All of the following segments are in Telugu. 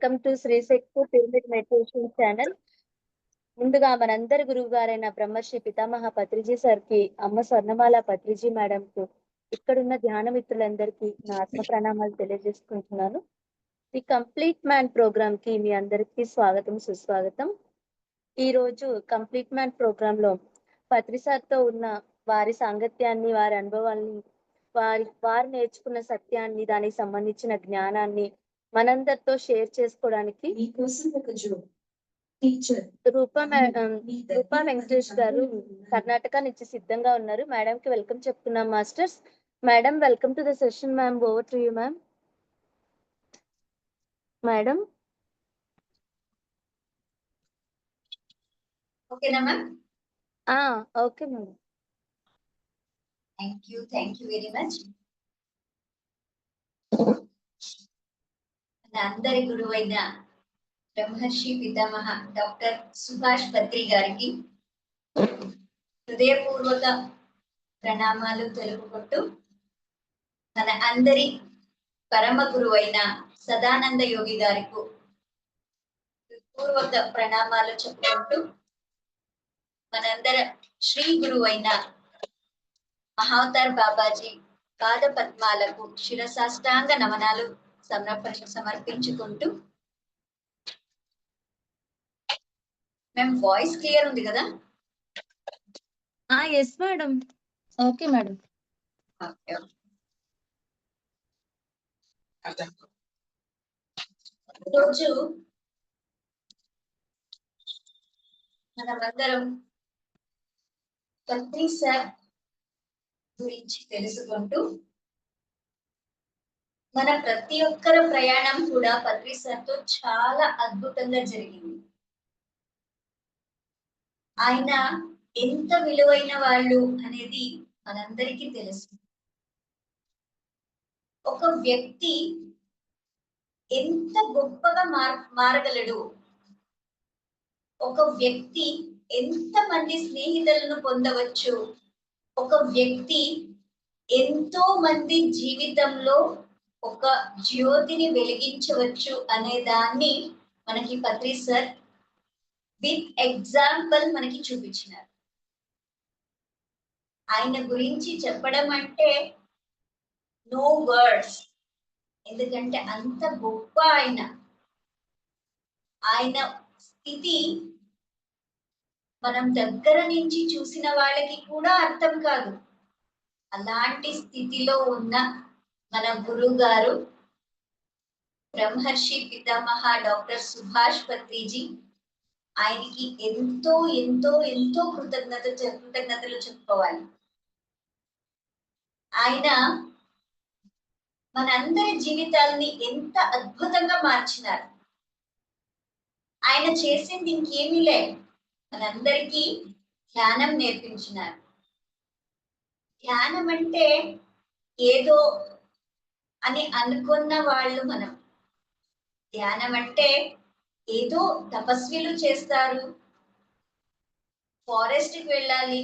Welcome to Shri Shakti pyramid meditation channel. ముందుగా మనందరి గురువు గారైన బ్రహ్మశ్రీ పితామహ పత్రిజీ సార్కి, అమ్మ స్వర్ణమాల పత్రిజీ మేడం కు, ఇక్కడున్న ధ్యాన మిత్రులందరికీ నా ఆత్మ ప్రణామాలు తెలియజేసుకుంటున్నాను. ఈ కంప్లీట్ మ్యాన్ ప్రోగ్రామ్ కి మీ అందరికీ స్వాగతం, సుస్వాగతం. ఈ రోజు కంప్లీట్ మ్యాన్ ప్రోగ్రామ్ లో పత్రి సార్తో ఉన్న వారి సాంగత్యాన్ని, వారి అనుభవాల్ని, వారు నేర్చుకున్న సత్యాన్ని, దానికి సంబంధించిన జ్ఞానాన్ని మనందరితో షేర్ చేసుకోవడానికి రూపా వెంకటేష్ గారు కర్ణాటక నుంచి సిద్ధంగా ఉన్నారు. మేడం కి వెల్కమ్ చెప్తున్నాం masters. Madam, welcome to the session. Ma'am, over to you ma'am. Madam. ఓకేనా ma'am? Okay madam. Thank you very much. అందరి గురువైన బ్రహ్మర్షి పితామహ డాక్టర్ సుభాష్ పత్రి గారికి హృదయపూర్వక ప్రణామాలు తెలుపుకుంటూ, మన అందరి పరమ గురువైన సదానంద యోగి గారికి పూర్వక ప్రణామాలు చెప్పుకుంటూ, మనందర శ్రీ గురువైన మహావతార్ బాబాజీ పాద పద్మాలకు శిరసాష్టాంగ నమనాలు సమర్పించుకుంటూ, మేము వాయిస్ క్లియర్ ఉంది కదా? Yes madam. Okay madam. రోజు మనమందరం పత్రి సార్ గురించి తెలుసుకుంటూ, మన ప్రతి ఒక్కరి ప్రయాణం కూడా పత్రి సార్తో చాలా అద్భుతంగా జరిగింది. ఆయన ఎంత విలువైన వాళ్ళు అనేది మనందరికీ తెలుసు. ఒక వ్యక్తి ఎంత గొప్పగా మారగలడు, ఒక వ్యక్తి ఎంత మంది స్నేహితులను పొందవచ్చు, ఒక వ్యక్తి ఎంతో మంది జీవితంలో ఒక జ్యోతిని వెలిగించవచ్చు అనే దాన్ని మనకి పత్రి సార్ విత్ ఎగ్జాంపుల్ మనకి చూపించినారు. ఆయన గురించి చెప్పడం అంటే నో వర్డ్స్, ఎందుకంటే అంత గొప్ప ఆయన స్థితి మనం దగ్గర నుంచి చూసిన వాళ్ళకి కూడా అర్థం కాదు. అలాంటి స్థితిలో ఉన్న మన గురువు గారు బ్రహ్మర్షి పితామహ డాక్టర్ సుభాష్ పత్రిజీ, ఆయనకి ఎంతో ఎంతో ఎంతో కృతజ్ఞతలు చెప్పుకోవాలి. ఆయన మనందరి జీవితాల్ని ఎంత అద్భుతంగా మార్చినారు. ఆయన చేసింది ఇంకేమీ లేదు, మనందరికీ ధ్యానం నేర్పించినారు. ధ్యానం అంటే ఏదో అని అనుకున్న వాళ్ళు మనం. ధ్యానం అంటే ఏదో తపస్విలు చేస్తారు, ఫారెస్ట్ కి వెళ్ళాలి,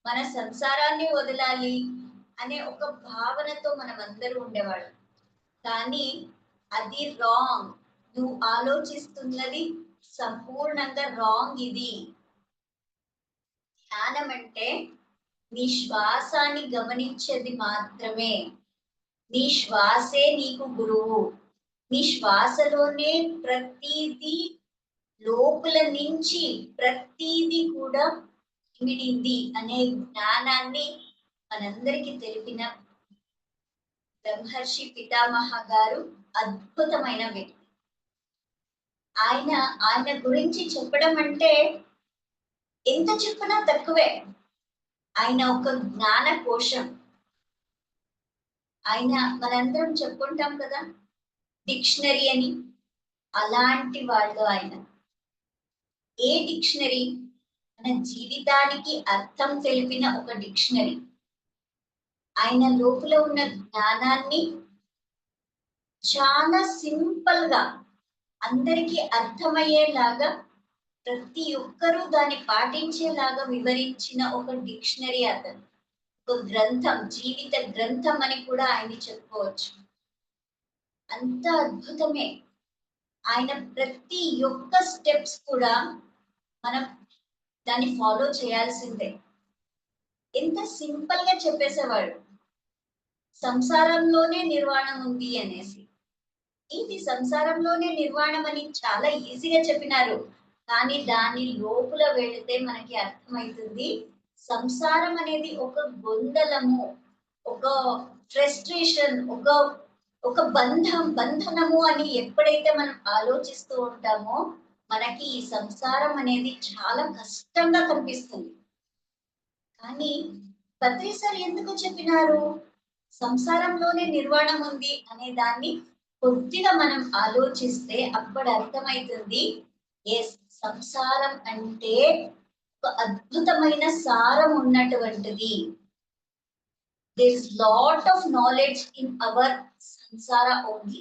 మన సంసారాన్ని వదలాలి అనే ఒక భావనతో మనం అందరూ ఉండేవాళ్ళం. కానీ అది రాంగ్. నువ్వు ఆలోచిస్తున్నది సంపూర్ణంగా రాంగ్. ఇది ధ్యానం అంటే నీ శ్వాసాన్ని గమనించేది మాత్రమే. నీ శ్వాసే నీకు గురువు. నీ శ్వాసలోనే ప్రతిదీ, లోపల నుంచి ప్రతిదీ కూడా ఇమిడింది అనే జ్ఞానాన్ని మనందరికీ తెలిపిన బ్రహ్మర్షి పితామహ గారు అద్భుతమైన వ్యక్తి. ఆయన గురించి చెప్పడం అంటే ఎంత చెప్పినా తక్కువే. ఆయన ఒక జ్ఞాన కోశం. ఆయన మనందరం చెప్పుకుంటాం కదా డిక్షనరీ అని, అలాంటి వాళ్ళు ఆయన. ఏ డిక్షనరీ? మన జీవితానికి అర్థం తెలిపిన ఒక డిక్షనరీ. ఆయన లోపల ఉన్న జ్ఞానాన్ని చాలా సింపుల్ గా అందరికీ అర్థమయ్యేలాగా, ప్రతి ఒక్కరూ దాన్ని పాటించేలాగా వివరించిన ఒక డిక్షనరీ అతను. ఒక గ్రంథం, జీవిత గ్రంథం అని కూడా ఆయన చెప్పుకోవచ్చు. అంత అద్భుతమే. ఆయన ప్రతి ఒక్క స్టెప్స్ కూడా మనం దాన్ని ఫాలో చేయాల్సిందే. ఎంత సింపుల్ గా చెప్పేసేవాడు, సంసారంలోనే నిర్వాణం ఉంది అనేసి. ఇది సంసారంలోనే నిర్వాణం అని చాలా ఈజీగా చెప్పినారు, కానీ దాని లోపల వెళితే మనకి అర్థమవుతుంది సంసారం అనేది ఒక గొందలము, ఒక ఫ్రస్ట్రేషన్, ఒక బంధనము అని ఎప్పుడైతే మనం ఆలోచిస్తూ ఉంటామో మనకి ఈ సంసారం అనేది చాలా కష్టంగా కనిపిస్తుంది. కానీ పత్రి సార్ ఎందుకు చెప్పినారు సంసారంలోనే నిర్వాణం ఉంది అనే దాన్ని కొద్దిగా మనం ఆలోచిస్తే అప్పుడు అర్థమవుతుంది, ఎస్, సంసారం అంటే ఒక అద్భుతమైన సారం ఉన్నటువంటిది. There is lot of knowledge in our సంసార ఓన్లీ.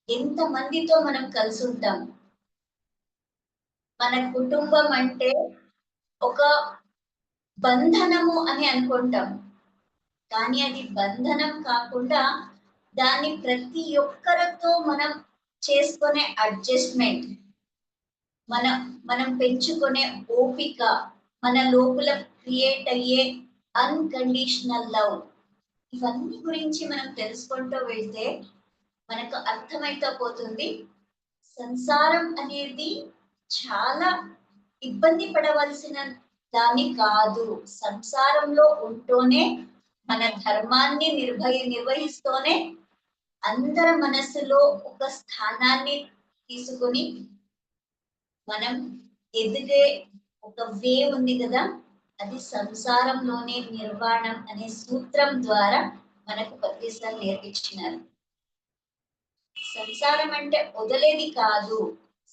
ఎంత మందితో మనం కలిసి ఉంటాం. మన కుటుంబం అంటే ఒక బంధనము అని అనుకుంటాం, కానీ అది బంధనం కాకుండా దాన్ని ప్రతి ఒక్కరితో మనం చేసుకునే అడ్జస్ట్మెంట్, మనం పెంచుకునే ఓపిక, మన లోపల క్రియేట్ అయ్యే అన్కండిషనల్ లవ్, ఇవన్నీ గురించి మనం తెలుసుకుంటూ వెళ్తే మనకు అర్థమైతే పోతుంది సంసారం అనేది చాలా ఇబ్బంది పడవలసిన దాని కాదు. సంసారంలో ఉంటూనే మన ధర్మాన్ని నిర్వహిస్తూనే అందరి మనసులో ఒక స్థానాన్ని తీసుకొని మనం ఎదిగే ఒక వే ఉంది కదా, అది సంసారంలోనే నిర్వాణం అనే సూత్రం ద్వారా మనకు పత్రిసార్ నేర్పించినారు. సంసారం అంటే వదిలేది కాదు,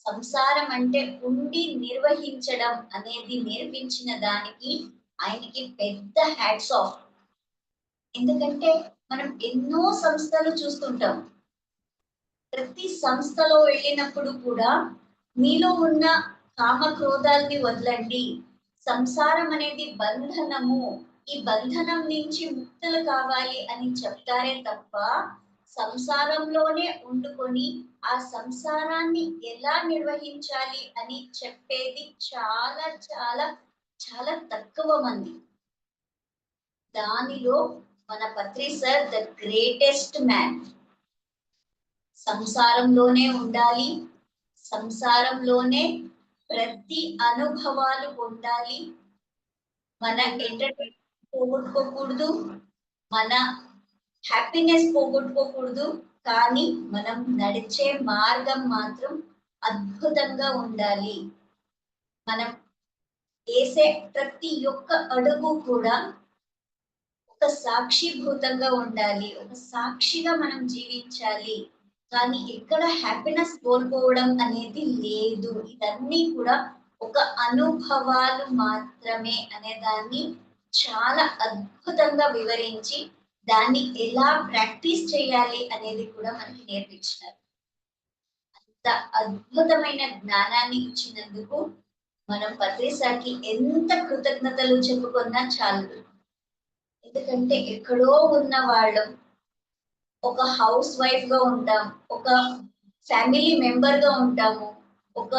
సంసారం అంటే ఉండి నిర్వహించడం అనేది నేర్పించిన దానికి ఆయనకి పెద్ద హ్యాట్స్ ఆఫ్. ఎందుకంటే మనం ఎన్నో సంస్థలు చూస్తుంటాం, ప్రతి సంస్థలో వెళ్ళినప్పుడు కూడా మీలో ఉన్న కామ క్రోధాల్ని వదలండి, సంసారం అనేది బంధనము, ఈ బంధనం నుంచి ముక్తులు కావాలి అని చెప్తారే తప్ప సంసారంలోనే ఉండుకొని ఆ సంసారాన్ని ఎలా నిర్వహించాలి అని చెప్పేది చాలా చాలా చాలా తక్కువ మంది. దానిలో మన పత్రి సార్ ద గ్రేటెస్ట్ మ్యాన్. సంసారంలోనే ఉండాలి, సంసారంలోనే ప్రతి అనుభవాలు పొందాలి, మన ఎంటర్టైన్మెంట్ పోగొట్టుకోకూడదు, మన హ్యాపీనెస్ పోగొట్టుకోకూడదు, కానీ మనం నడిచే మార్గం మాత్రం అద్భుతంగా ఉండాలి. మనం వేసే ప్రతి ఒక్క అడుగు కూడా ఒక సాక్షిభూతంగా ఉండాలి, ఒక సాక్షిగా మనం జీవించాలి, కానీ ఎక్కడ హ్యాపీనెస్ కోల్పోవడం అనేది లేదు. ఇదన్నీ కూడా ఒక అనుభవాలు మాత్రమే అనే దాన్ని చాలా అద్భుతంగా వివరించి దాన్ని ఎలా ప్రాక్టీస్ చేయాలి అనేది కూడా మనకి నేర్పించినారు. అంత అద్భుతమైన జ్ఞానాన్ని ఇచ్చినందుకు మనం పత్రి సార్కి ఎంత కృతజ్ఞతలు చెప్పుకున్నా చాలు. ఎందుకంటే ఎక్కడో ఉన్న వాళ్ళం ఒక హౌస్ వైఫ్ గా ఉంటాం, ఒక ఫ్యామిలీ మెంబర్ గా ఉంటాము, ఒక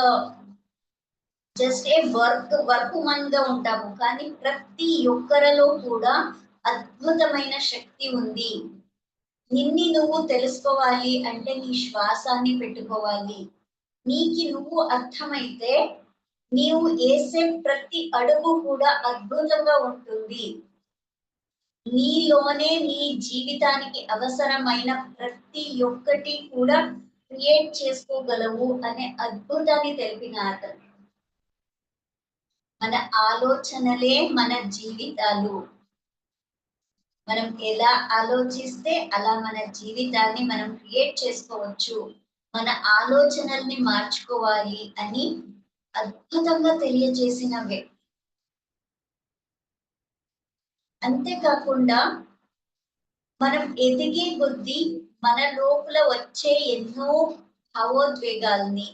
జస్ట్ ఏ వర్క్ మన్ గా ఉంటాము, కానీ ప్రతి ఒక్కరిలో కూడా అద్భుతమైన శక్తి ఉంది. నిన్ని నువ్వు తెలుసుకోవాలి అంటే నీ శ్వాసాన్ని పెట్టుకోవాలి. నీకి నువ్వు అర్థమైతే నీవు వేసే ప్రతి అడుగు కూడా అద్భుతంగా ఉంటుంది. నీలోనే నీ జీవితానికి అవసరమైన ప్రతి ఒక్కటి కూడా క్రియేట్ చేసుకోగలవు అనే అద్భుతాన్ని తెలిపిన అతను. మన ఆలోచనలే మన జీవితాలు. మనం ఎలా ఆలోచిస్తే అలా మన జీవితాన్ని మనం క్రియేట్ చేసుకోవచ్చు, మన ఆలోచనల్ని మార్చుకోవాలి అని అద్భుతంగా తెలియజేసిన వ్యక్తి. అంతేకాకుండా మనం ఎదిగే కొద్దీ మన లోపల వచ్చే ఎన్నో భావోద్వేగాల్ని,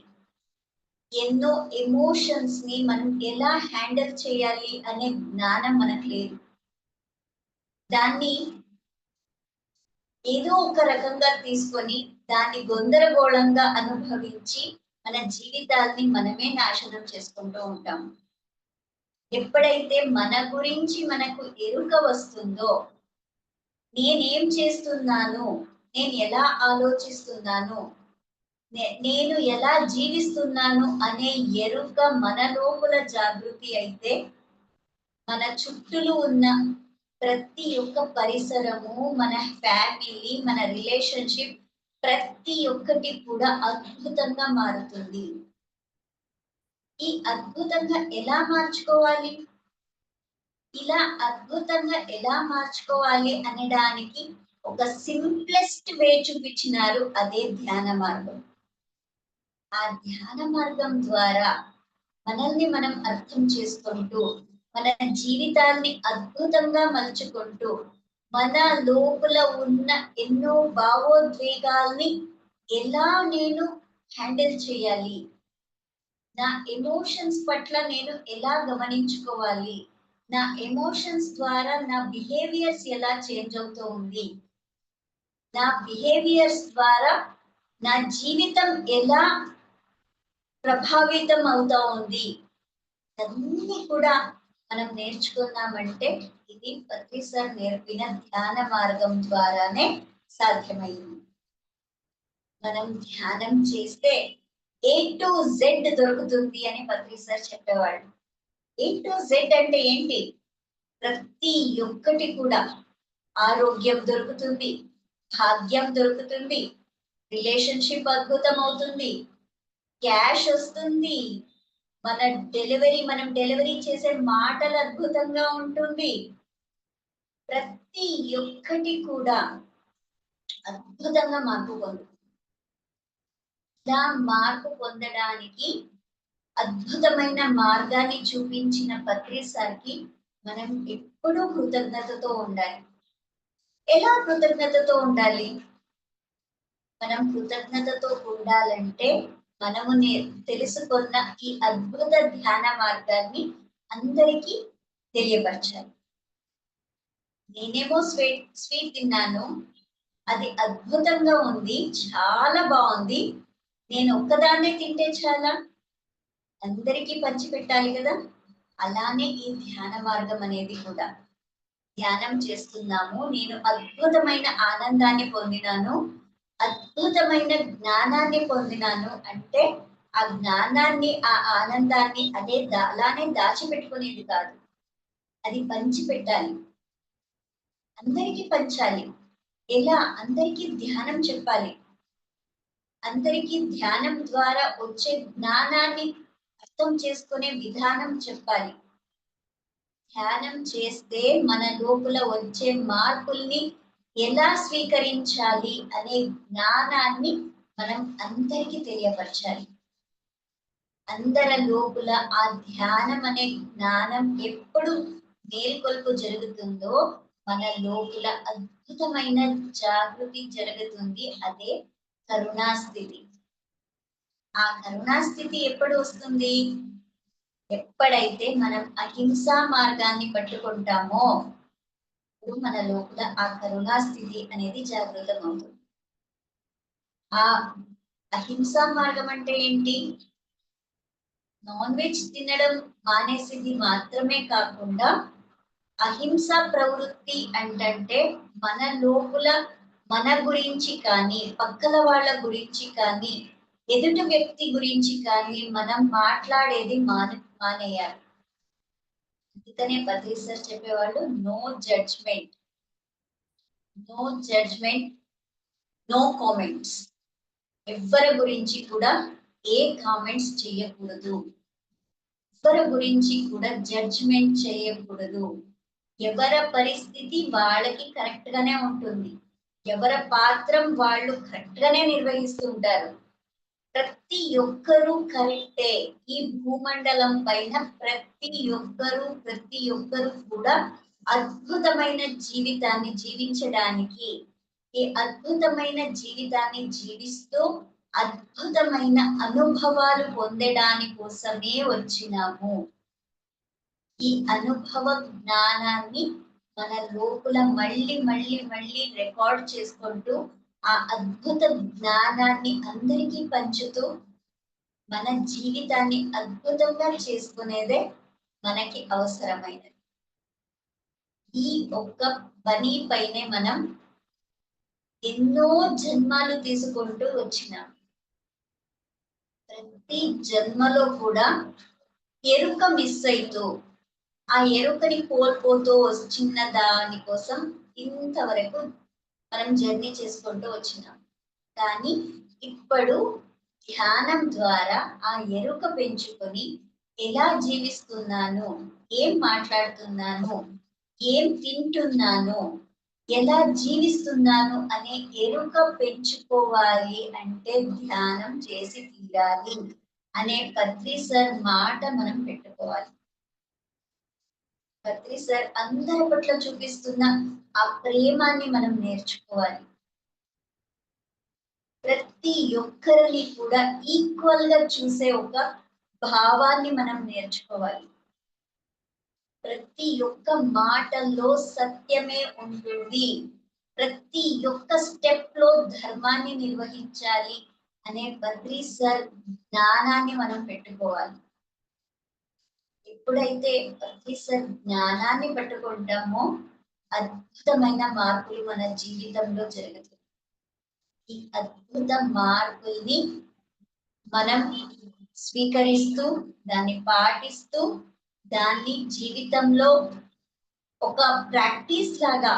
ఎన్నో ఎమోషన్స్ ని మనం ఎలా హ్యాండిల్ చేయాలి అనే జ్ఞానం మనకు లేదు. దాన్ని ఏదో ఒక రకంగా తీసుకొని దాన్ని గందరగోళంగా అనుభవించి మన జీవితాల్ని మనమే నాశనం చేసుకుంటూ ఉంటాం. ఎప్పుడైతే మన గురించి మనకు ఎరుక వస్తుందో, నేనేం చేస్తున్నాను, నేను ఎలా ఆలోచిస్తున్నాను, నేను ఎలా జీవిస్తున్నాను అనే ఎరుక మన లోపల జాగృతి అయితే, మన చుట్టూలు ఉన్న ప్రతి ఒక్క పరిసరము, మన ఫ్యామిలీ, మన రిలేషన్షిప్ ప్రతి ఒక్కటి కూడా అద్భుతంగా మారుతుంది. ఈ అద్భుతంగా ఎలా మార్చుకోవాలి? ఇలా అద్భుతంగా ఎలా మార్చుకోవాలి అనడానికి ఒక సింప్లెస్ట్ వే చూపించినారు, అదే ధ్యాన మార్గం. ఆ ధ్యాన మార్గం ద్వారా మనల్ని మనం అర్థం చేసుకుంటూ, మన జీవితాన్ని అద్భుతంగా మలుచుకుంటూ, మన లోపల ఉన్న ఎన్నో భావోద్వేగాల్ని ఎలా నేను హ్యాండిల్ చేయాలి, నా ఎమోషన్స్ పట్ల నేను ఎలా గమనించుకోవాలి, నా ఎమోషన్స్ ద్వారా నా బిహేవియర్స్ ఎలా చేంజ్ అవుతూ ఉంది, నా బిహేవియర్స్ ద్వారా నా జీవితం ఎలా ప్రభావితం అవుతా ఉంది, అన్నీ కూడా మనం నేర్చుకున్నామంటే ఇది పత్రి సార్ నేర్పిన ధ్యాన మార్గం ద్వారానే సాధ్యమైంది. మనం ధ్యానం చేస్తే A to Z దొరుకుతుంది అని పత్రి సార్ చెప్పేవాళ్ళు. A to Z అంటే ఏంటి? ప్రతి ఒక్కటి కూడా ఆరోగ్యం దొరుకుతుంది, భాగ్యం దొరుకుతుంది, రిలేషన్షిప్ అద్భుతం అవుతుంది, క్యాష్ వస్తుంది, మనం డెలివరీ చేసే మాటలు అద్భుతంగా ఉంటుంది. ప్రతి ఒక్కటి కూడా అద్భుతంగా మార్పు పొందుతుంది. ఇలా మార్పు పొందడానికి అద్భుతమైన మార్గాన్ని చూపించిన పత్రి సార్కి మనం ఎప్పుడూ కృతజ్ఞతతో ఉండాలి. ఎలా కృతజ్ఞతతో ఉండాలి? మనం కృతజ్ఞతతో ఉండాలంటే మనము తెలుసుకున్న ఈ అద్భుత ధ్యాన మార్గాన్ని అందరికీ తెలియపరచాలి. నేనేమో స్వీట్ తిన్నాను, అది అద్భుతంగా ఉంది, చాలా బాగుంది, నేను ఒక్కదాన్నే తింటే చాలా, అందరికీ పంచి పెట్టాలి కదా. అలానే ఈ ధ్యాన మార్గం అనేది కూడా, ధ్యానం చేస్తున్నాము, నేను అద్భుతమైన ఆనందాన్ని పొందినాను, అద్భుతమైన జ్ఞానాన్ని పొందినాను అంటే ఆ జ్ఞానాన్ని, ఆ ఆనందాన్ని అలానే దాచిపెట్టుకునేది కాదు, అది పంచి పెట్టాలి, అందరికీ పంచాలి. ఎలా? అందరికీ ధ్యానం చెప్పాలి, అందరికీ ధ్యానం ద్వారా వచ్చే జ్ఞానాన్ని అర్థం చేసుకునే విధానం చెప్పాలి. ధ్యానం చేస్తే మన లోపల వచ్చే మార్పుల్ని ఎలా స్వీకరించాలి అనే జ్ఞానాన్ని మనం అందరికీ తెలియపరచాలి. అందరి లోపల ఆ ధ్యానం అనే జ్ఞానం ఎప్పుడు మేల్కొల్పు జరుగుతుందో మన లోపల అద్భుతమైన జాగృతి జరుగుతుంది, అదే కరుణాస్థితి. ఆ కరుణాస్థితి ఎప్పుడు వస్తుంది? ఎప్పుడైతే మనం అహింసా మార్గాన్ని పట్టుకుంటామో అప్పుడు మన లోపల ఆ కరుణాస్థితి అనేది జాగృతం అవుతుంది. ఆ అహింసా మార్గం అంటే ఏంటి? నాన్ వెజ్ తినడం మానేసింది మాత్రమే కాకుండా, అహింసా ప్రవృత్తి అంటే మన లోపల మన గురించి కానీ, పక్కల వాళ్ళ గురించి కానీ, ఎదుటి వ్యక్తి గురించి కానీ మనం మాట్లాడేది మానేయాలి. అందుకనే పత్రి సార్ చెప్పేవాళ్ళు, no judgement, no judgement, no comments. ఎవ్వరి గురించి కూడా ఏ కామెంట్స్ చేయకూడదు, ఎవరి గురించి కూడా జడ్జ్మెంట్ చేయకూడదు. ఎవరి పరిస్థితి వాళ్ళకి కరెక్ట్ గానే ఉంటుంది, ఎవరి పాత్రం వాళ్ళు కరెక్ట్ గానే నిర్వహిస్తుంటారు. ప్రతి ఒక్కరూ కరెక్టే. ఈ భూమండలం పైన ప్రతి ఒక్కరు కూడా అద్భుతమైన జీవితాన్ని జీవించడానికి, ఈ అద్భుతమైన జీవితాన్ని జీవిస్తూ అద్భుతమైన అనుభవాలు పొందడాని కోసమే వచ్చినాము. ఈ అనుభవ జ్ఞానాన్ని మన లోపల మళ్ళీ రికార్డ్ చేసుకుంటూ ఆ అద్భుత జ్ఞానాన్ని అందరికీ పంచుతూ మన జీవితాన్ని అద్భుతంగా చేసుకునేదే మనకి అవసరమైనది. ఈ ఒక్క పని పైనే మనం ఎన్నో జన్మాలు తీసుకుంటూ వచ్చినాం. ప్రతి జన్మలో కూడా ఎరుక మిస్ అయితూ ఆ ఎరుకని కోల్పోతూ చిన్న దాని కోసం ఇంతవరకు మనం జర్నీ చేసుకుంటూ వచ్చినాం. కానీ ఇప్పుడు ధ్యానం ద్వారా ఆ ఎరుక పెంచుకొని ఎలా జీవిస్తున్నాను, ఏం మాట్లాడుతున్నాను, ఏం తింటున్నాను, ఎలా జీవిస్తున్నాను అనే ఎరుక పెంచుకోవాలి అంటే ధ్యానం చేసి తీరాలి అనే పత్రి సార్ మాట మనం పెట్టుకోవాలి. పత్రి సార్ అందరి పట్ల చూపిస్తున్న ఆ ప్రేమాన్ని మనం నేర్చుకోవాలి. ప్రతి ఒక్కరిని కూడా ఈక్వల్ గా చూసే ఒక భావాన్ని మనం నేర్చుకోవాలి. ప్రతి ఒక్క మాటల్లో సత్యమే ఉంటుంది. ప్రతి ఒక్క స్టెప్ లో ధర్మాన్ని నిర్వహించాలి అనే బద్రీ సార్ జ్ఞానాన్ని మనం పెట్టుకోవాలి. ఎప్పుడైతే బద్రీ సార్ జ్ఞానాన్ని పట్టుకుంటామో అద్భుతమైన మార్పులు మన జీవితంలో జరుగుతాయి. ఈ అద్భుత మార్పుల్ని మనం స్వీకరిస్తూ దాన్ని పాటిస్తూ దాన్ని జీవితంలో ఒక ప్రాక్టీస్ లాగా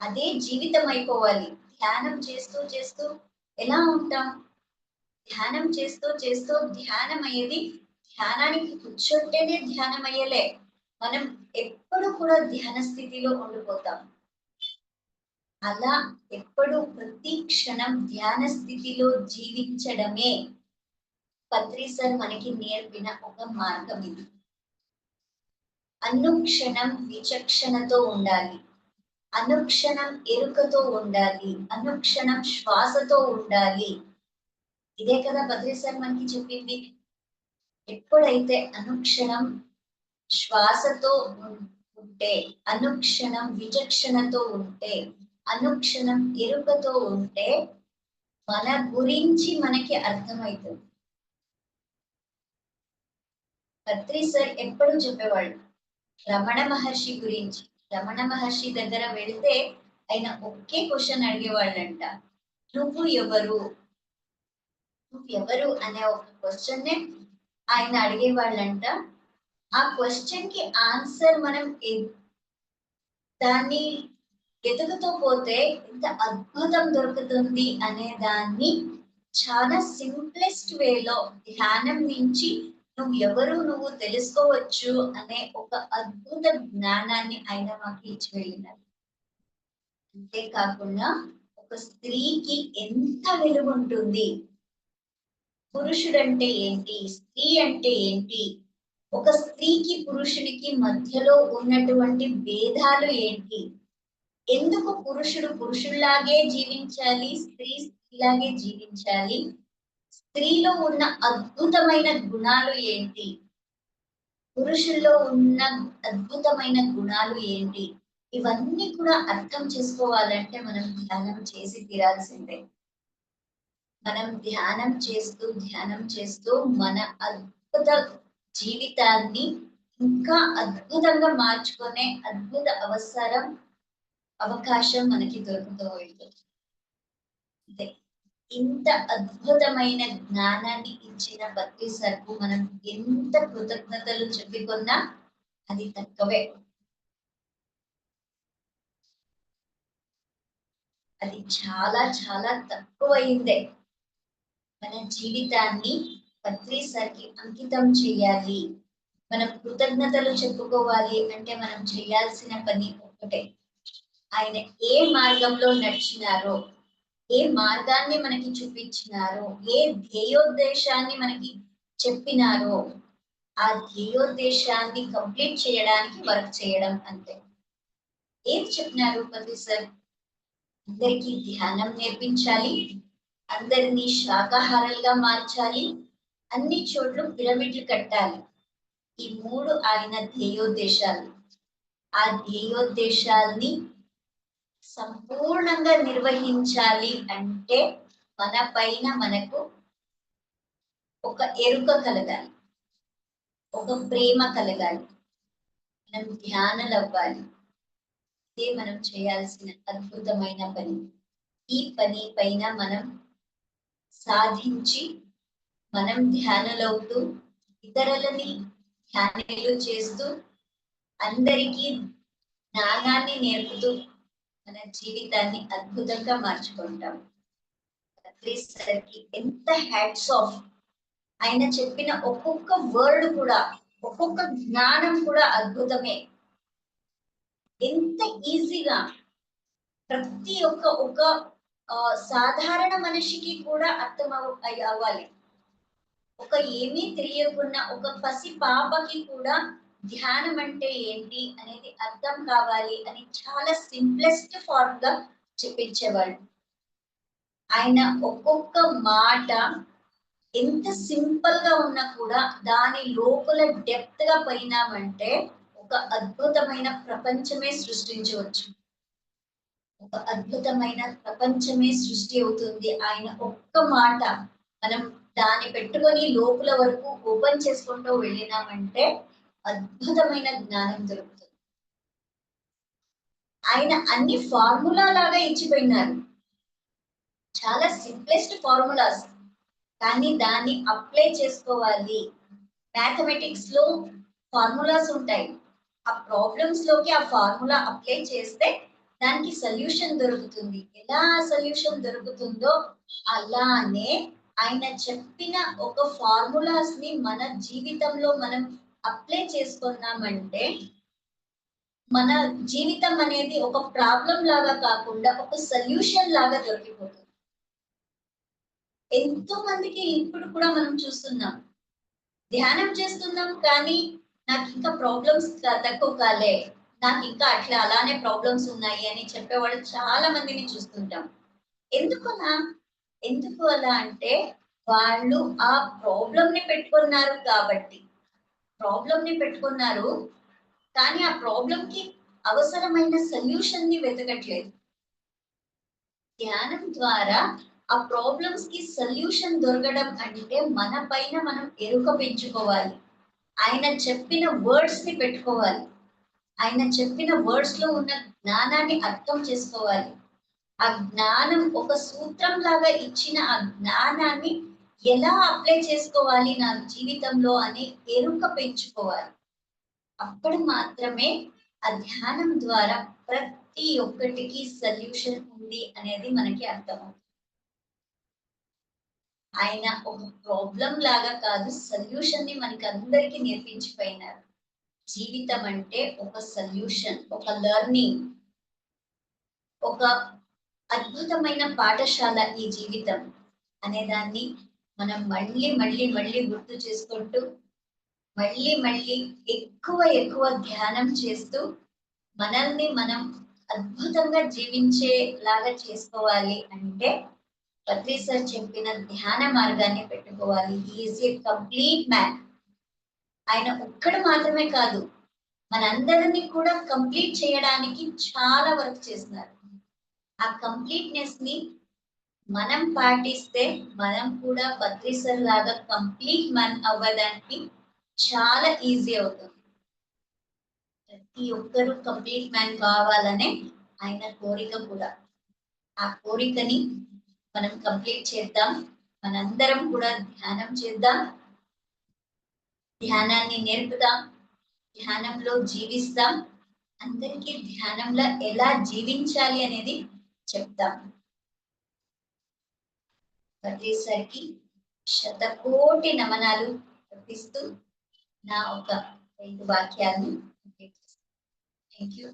అదే జీవితం అయిపోవాలి. ధ్యానం చేస్తూ చేస్తూ ఎలా ఉంటాం? ధ్యానం చేస్తూ చేస్తూ ధ్యానం అయ్యేది ధ్యానానికి కూర్చుంటేనే ధ్యానం అయ్యలే. మనం ఎప్పుడు కూడా ధ్యాన స్థితిలో ఉండిపోతాం. అలా ఎప్పుడు ప్రతి క్షణం ధ్యాన స్థితిలో జీవించడమే పత్రి సార్ మనకి నేర్పిన ఒక మార్గం ఇది. అనుక్షణం విచక్షణతో ఉండాలి, అనుక్షణం ఎరుకతో ఉండాలి, అనుక్షణం శ్వాసతో ఉండాలి. ఇదే కదా బద్రీ సార్ మనకి చెప్పింది. ఎప్పుడైతే అనుక్షణం శ్వాసతో ఉంటే, అనుక్షణం విచక్షణతో ఉంటే, అనుక్షణం ఎరుకతో ఉంటే మన గురించి మనకి అర్థమవుతుంది. బద్రీ సార్ ఎప్పుడు చెప్పేవాళ్ళు రమణ మహర్షి గురించి. రమణ మహర్షి దగ్గర వెళ్తే ఆయన ఒకే క్వశ్చన్ అడిగేవాళ్ళంట, నువ్వు ఎవరు, నువ్వు ఎవరు అనే ఒక క్వశ్చన్ నే ఆయన అడిగేవాళ్ళంట. ఆ క్వశ్చన్ కి ఆన్సర్ మనం దాన్ని వెతుకుతూ పోతే ఎంత అద్భుతం దొరుకుతుంది అనే దాన్ని చాలా సింప్లెస్ట్ వేలో ధ్యానం నుంచి నువ్వు ఎవరు నువ్వు తెలుసుకోవచ్చు అనే ఒక అద్భుత జ్ఞానాన్ని ఆయన మాకు ఇచ్చి వెళ్ళినారు. అంతేకాకుండా ఒక స్త్రీకి ఎంత వెలుగు ఉంటుంది, పురుషుడంటే ఏంటి, స్త్రీ అంటే ఏంటి, ఒక స్త్రీకి పురుషునికి మధ్యలో ఉన్నటువంటి భేదాలు ఏంటి, ఎందుకు పురుషుడు పురుషుల్లాగే జీవించాలి, స్త్రీ స్త్రీలాగే జీవించాలి, స్త్రీలో ఉన్న అద్భుతమైన గుణాలు ఏంటి, పురుషుల్లో ఉన్న అద్భుతమైన గుణాలు ఏంటి, ఇవన్నీ కూడా అర్థం చేసుకోవాలంటే మనం ధ్యానం చేసి తీరాల్సిందే. మనం ధ్యానం చేస్తూ మన అద్భుత జీవితాన్ని ఇంకా అద్భుతంగా మార్చుకునే అద్భుత అవకాశం మనకి దొరుకుతూ ఉంటుంది. అంతే. ఇంత అద్భుతమైన జ్ఞానాన్ని ఇచ్చిన బద్రీ సార్కు మనం ఎంత కృతజ్ఞతలు చెప్పుకున్నా అది తక్కువే. అది చాలా చాలా తక్కువైందే. మన జీవితాన్ని బద్రీ సార్కి అంకితం చేయాలి. మనం కృతజ్ఞతలు చెప్పుకోవాలి అంటే మనం చేయాల్సిన పని ఒక్కటే. ఆయన ఏ మార్గంలో నడిచినారో, ఏ మార్గాన్ని మనకి చూపించినారో, ఏ ధ్యేయోద్దేశాన్ని మనకి చెప్పినారో ఆ ధ్యేయోద్దేశాన్ని కంప్లీట్ చేయడానికి వర్క్ చేయడం అంతే. ఏం చెప్పినారు పతి సార్? అందరికీ ధ్యానం నేర్పించాలి, అందరినీ శాకాహారులుగా మార్చాలి, అన్ని చోట్ల పిరమిడ్లు కట్టాలి. ఈ 3 ఆయన ధ్యేయోద్దేశాలు. ఆ ధ్యేయోద్దేశాల్ని సంపూర్ణంగా నిర్వహించాలి అంటే మన పైన మనకు ఒక ఎరుక కలగాలి, ఒక ప్రేమ కలగాలి, మనం ధ్యానాలు అవ్వాలి. ఇదే మనం చేయాల్సిన అద్భుతమైన పని. ఈ పని పైన మనం సాధించి మనం ధ్యానులవుతూ ఇతరులని ధ్యానులు చేస్తూ అందరికీ జ్ఞానాన్ని నేర్పుతూ మన జీవితాన్ని అద్భుతంగా మార్చుకుంటాం. సార్కి ఎంత హ్యాట్స్ ఆఫ్. ఆయన చెప్పిన ఒక్కొక్క వర్డ్ కూడా, ఒక్కొక్క జ్ఞానం కూడా అద్భుతమే. ఎంత ఈజీగా ప్రతి ఒక్క సాధారణ మనిషికి కూడా అర్థం అవ్వాలి. ఒక ఏమీ తెలియకున్న ఒక పసి పాపకి కూడా ధ్యానం అంటే ఏంటి అనేది అర్థం కావాలి అని చాలా సింప్లెస్ట్ ఫార్మ్ గా చెప్పించేవాడు. ఆయన ఒక్కొక్క మాట ఎంత సింపుల్ గా ఉన్నా కూడా దాని లోపల డెప్త్ గా పోయినామంటే ఒక అద్భుతమైన ప్రపంచమే సృష్టించవచ్చు. ఒక అద్భుతమైన ప్రపంచమే సృష్టి అవుతుంది. ఆయన ఒక్క మాట మనం దాన్ని పెట్టుకొని లోపల వరకు ఓపెన్ చేసుకుంటూ వెళ్ళినామంటే అద్భుతమైన జ్ఞానం దొరుకుతుంది. ఆయన అన్ని ఫార్ములా లాగా ఇచ్చిపోయినారు, చాలా సింప్లెస్ట్ ఫార్ములాస్, కానీ దాన్ని అప్లై చేసుకోవాలి. మ్యాథమెటిక్స్ లో ఫార్ములాస్ ఉంటాయి, ఆ ప్రాబ్లమ్స్ లోకి ఆ ఫార్ములా అప్లై చేస్తే దానికి సొల్యూషన్ దొరుకుతుంది. ఎలా సొల్యూషన్ దొరుకుతుందో అలానే ఆయన చెప్పిన ఒక ఫార్ములాస్ ని మన జీవితంలో మనం అప్లై చేసుకున్నామంటే మన జీవితం అనేది ఒక ప్రాబ్లం లాగా కాకుండా ఒక సొల్యూషన్ లాగా దొరికిపోతుంది. ఎంతో మందికి ఇప్పుడు కూడా మనం చూస్తున్నాం, ధ్యానం చేస్తున్నాం కానీ నాకు ఇంకా ప్రాబ్లమ్స్ తక్కువ కాలే, నాకు ఇంకా అట్లా అలానే ప్రాబ్లమ్స్ ఉన్నాయి అని చెప్పేవాళ్ళు చాలా మందిని చూస్తుంటాం. ఎందుకు అలా అంటే వాళ్ళు ఆ ప్రాబ్లం ని పెట్టుకున్నారు కాబట్టి. ప్రాబ్లం ని పెట్టుకున్నారు కానీ ఆ ప్రాబ్లం కి అవసరమైన సొల్యూషన్ ని వెతకట్లేదు. ధ్యానం ద్వారా ఆ ప్రాబ్లమ్స్ కి సొల్యూషన్ దొరకడం అంటే మన పైన మనం ఎరుక పెంచుకోవాలి. ఆయన చెప్పిన వర్డ్స్ ని పెట్టుకోవాలి, ఆయన చెప్పిన వర్డ్స్ లో ఉన్న జ్ఞానాన్ని అర్థం చేసుకోవాలి. ఆ జ్ఞానం ఒక సూత్రం లాగా ఇచ్చిన ఆ జ్ఞానాన్ని ఎలా అప్లై చేసుకోవాలి నా జీవితంలో అని ఎరుక పెంచుకోవాలి. అప్పుడు మాత్రమే ఆ ధ్యానం ద్వారా ప్రతి ఒక్కటికి సొల్యూషన్ ఉంది అనేది మనకి అర్థమవుతుంది. ఆయన ఒక ప్రాబ్లం లాగా కాదు, సొల్యూషన్ ని మనకి అందరికీ నేర్పించిపోయినారు. జీవితం అంటే ఒక సొల్యూషన్, ఒక లెర్నింగ్, ఒక అద్భుతమైన పాఠశాల ఈ జీవితం అనేదాన్ని మనం మళ్ళీ మళ్ళీ మళ్ళీ గుర్తు చేసుకుంటూ మళ్ళీ మళ్ళీ ఎక్కువ ధ్యానం చేస్తూ మనల్ని మనం అద్భుతంగా జీవించేలాగా చేసుకోవాలి అంటే పత్రి సార్ చెప్పిన ధ్యాన మార్గాన్ని పెట్టుకోవాలి. Is a complete man. ఆయన ఒక్కడు మాత్రమే కాదు, మనందరినీ కూడా కంప్లీట్ చేయడానికి చాలా వర్క్ చేస్తున్నారు. ఆ కంప్లీట్నెస్ ని మనం పాటిస్తే మనం కూడా పత్రి సార్ లాగా కంప్లీట్ మ్యాన్ అవ్వడానికి చాలా ఈజీ అవుతుంది. ప్రతి ఒక్కరూ కంప్లీట్ మ్యాన్ కావాలనే ఆయన కోరిక కూడా. ఆ కోరికని మనం కంప్లీట్ చేద్దాం. మనందరం కూడా ధ్యానం చేద్దాం, ధ్యానాన్ని నేర్పుదాం, ధ్యానంలో జీవిస్తాం, అందరికీ ధ్యానంలో ఎలా జీవించాలి అనేది చెప్తాం. ప్రతిసారికి శతకోటి నమనాలు అర్పిస్తూ నా ఒక 5 వాక్యాలను thank you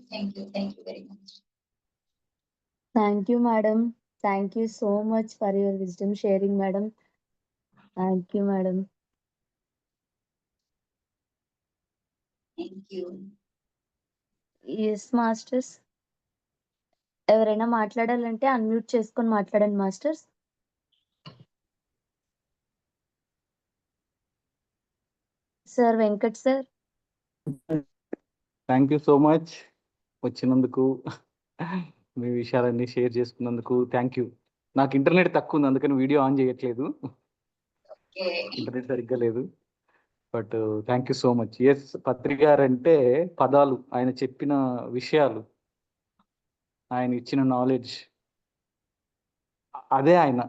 very much. Thank you madam. Thank you so much for your wisdom sharing madam. Thank you madam. Thank you. Yes masters, ఎవరైనా మాట్లాడాలంటే అన్మ్యూట్ చేసుకొని మాట్లాడండి masters. Sir Venkat sir. Thank you so much వచ్చినందుకు. మీ విషయాలన్నీ షేర్ చేసుకున్నందుకు థ్యాంక్ యూ. నాకు ఇంటర్నెట్ తక్కువ ఉంది, అందుకని వీడియో ఆన్ చేయట్లేదు. ఓకే. ఇంటర్నెట్ సరిగ్గా లేదు. But thank you so much. Yes, Patri garu అంటే పదాలు, ఆయన చెప్పిన విషయాలు, ఆయన ఇచ్చిన నాలెడ్జ్, అదే ఆయన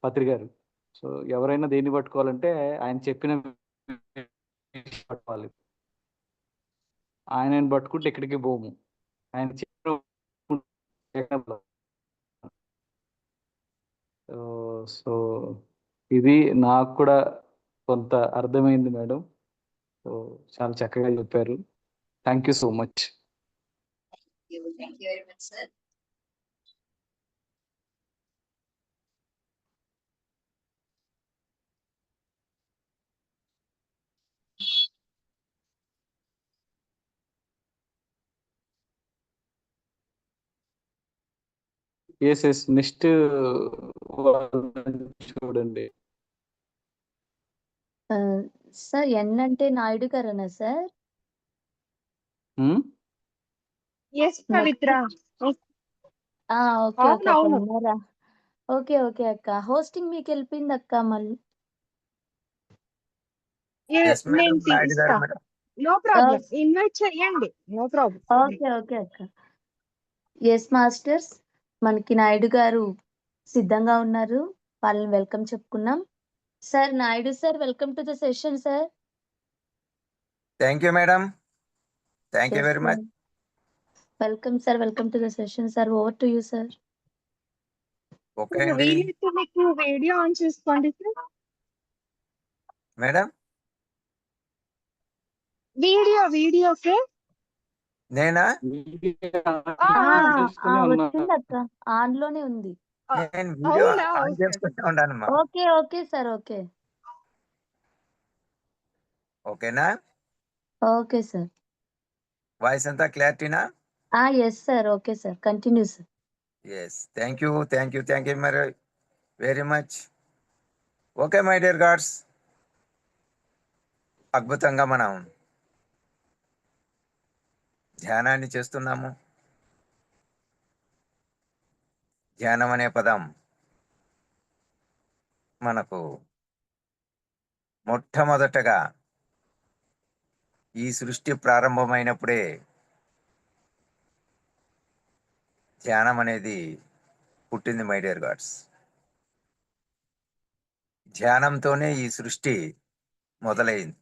పత్రి గారు. సో ఎవరైనా దేన్ని పట్టుకోవాలంటే ఆయన చెప్పిన పట్టుకోవాలి. ఆయనని పట్టుకుంటే ఎక్కడికి పోము. ఆయన చెప్పిన సో ఇది నాకు కూడా కొంత అర్థమైంది మేడం. సో చాలా చక్కగా చెప్పారు. Thank you so much. Thank you very much sir. Yes yes, next చూడండి. సార్ ఎన్ అంటే నాయుడు గారేనా sir? Yes Pavitra. Okay okay అక్క, అవునవును. ఉన్నారా? ఓకే ఓకే అక్క, హోస్టింగ్ మీకు వెళ్ళిపోయింది అక్క మళ్ళీ. Yes, madam. నేను Naidoo garu, తీస్తా. madam. నో ప్రాబ్లం, ఇన్వైట్ చేయండి. No problem. ఓకే ఓకే అక్క. ఎస్ మాస్టర్స్, మనకి నాయుడు గారు సిద్ధంగా ఉన్నారు, వాళ్ళని వెల్కమ్ చెప్పుకున్నాం. Sir Naidu sir, welcome to the session sir. Thank you, madam. Thank you very much. Welcome sir, welcome to the session sir. Over to you sir. Okay, అండి. వీలైతే మీకు వీడియో ఆన్ చేసుకోండి సార్. Madam video sir. నేనా? వచ్చింది అక్క, ఆన్ లోనే ఉంది. నేను వీడియో అవునా? ఆన్ చేసుకుంటూ ఉంటానమ్మా. ఓకే ఓకే సార్, ఓకే ఓకేనా? Okay sir. వాయిస్ అంతా క్లారిటీనా? Yes sir, okay sir, continue sir. Yes, thank you very much. Okay my dear gods, అద్భుతంగా మనం ధ్యానాన్ని చేస్తున్నాము. ధ్యానం అనే పదం మనకు మొట్టమొదటగా ఈ సృష్టి ప్రారంభమైనప్పుడే ధ్యానం అనేది పుట్టింది మై డియర్ గాడ్స్. ధ్యానంతోనే ఈ సృష్టి మొదలైంది.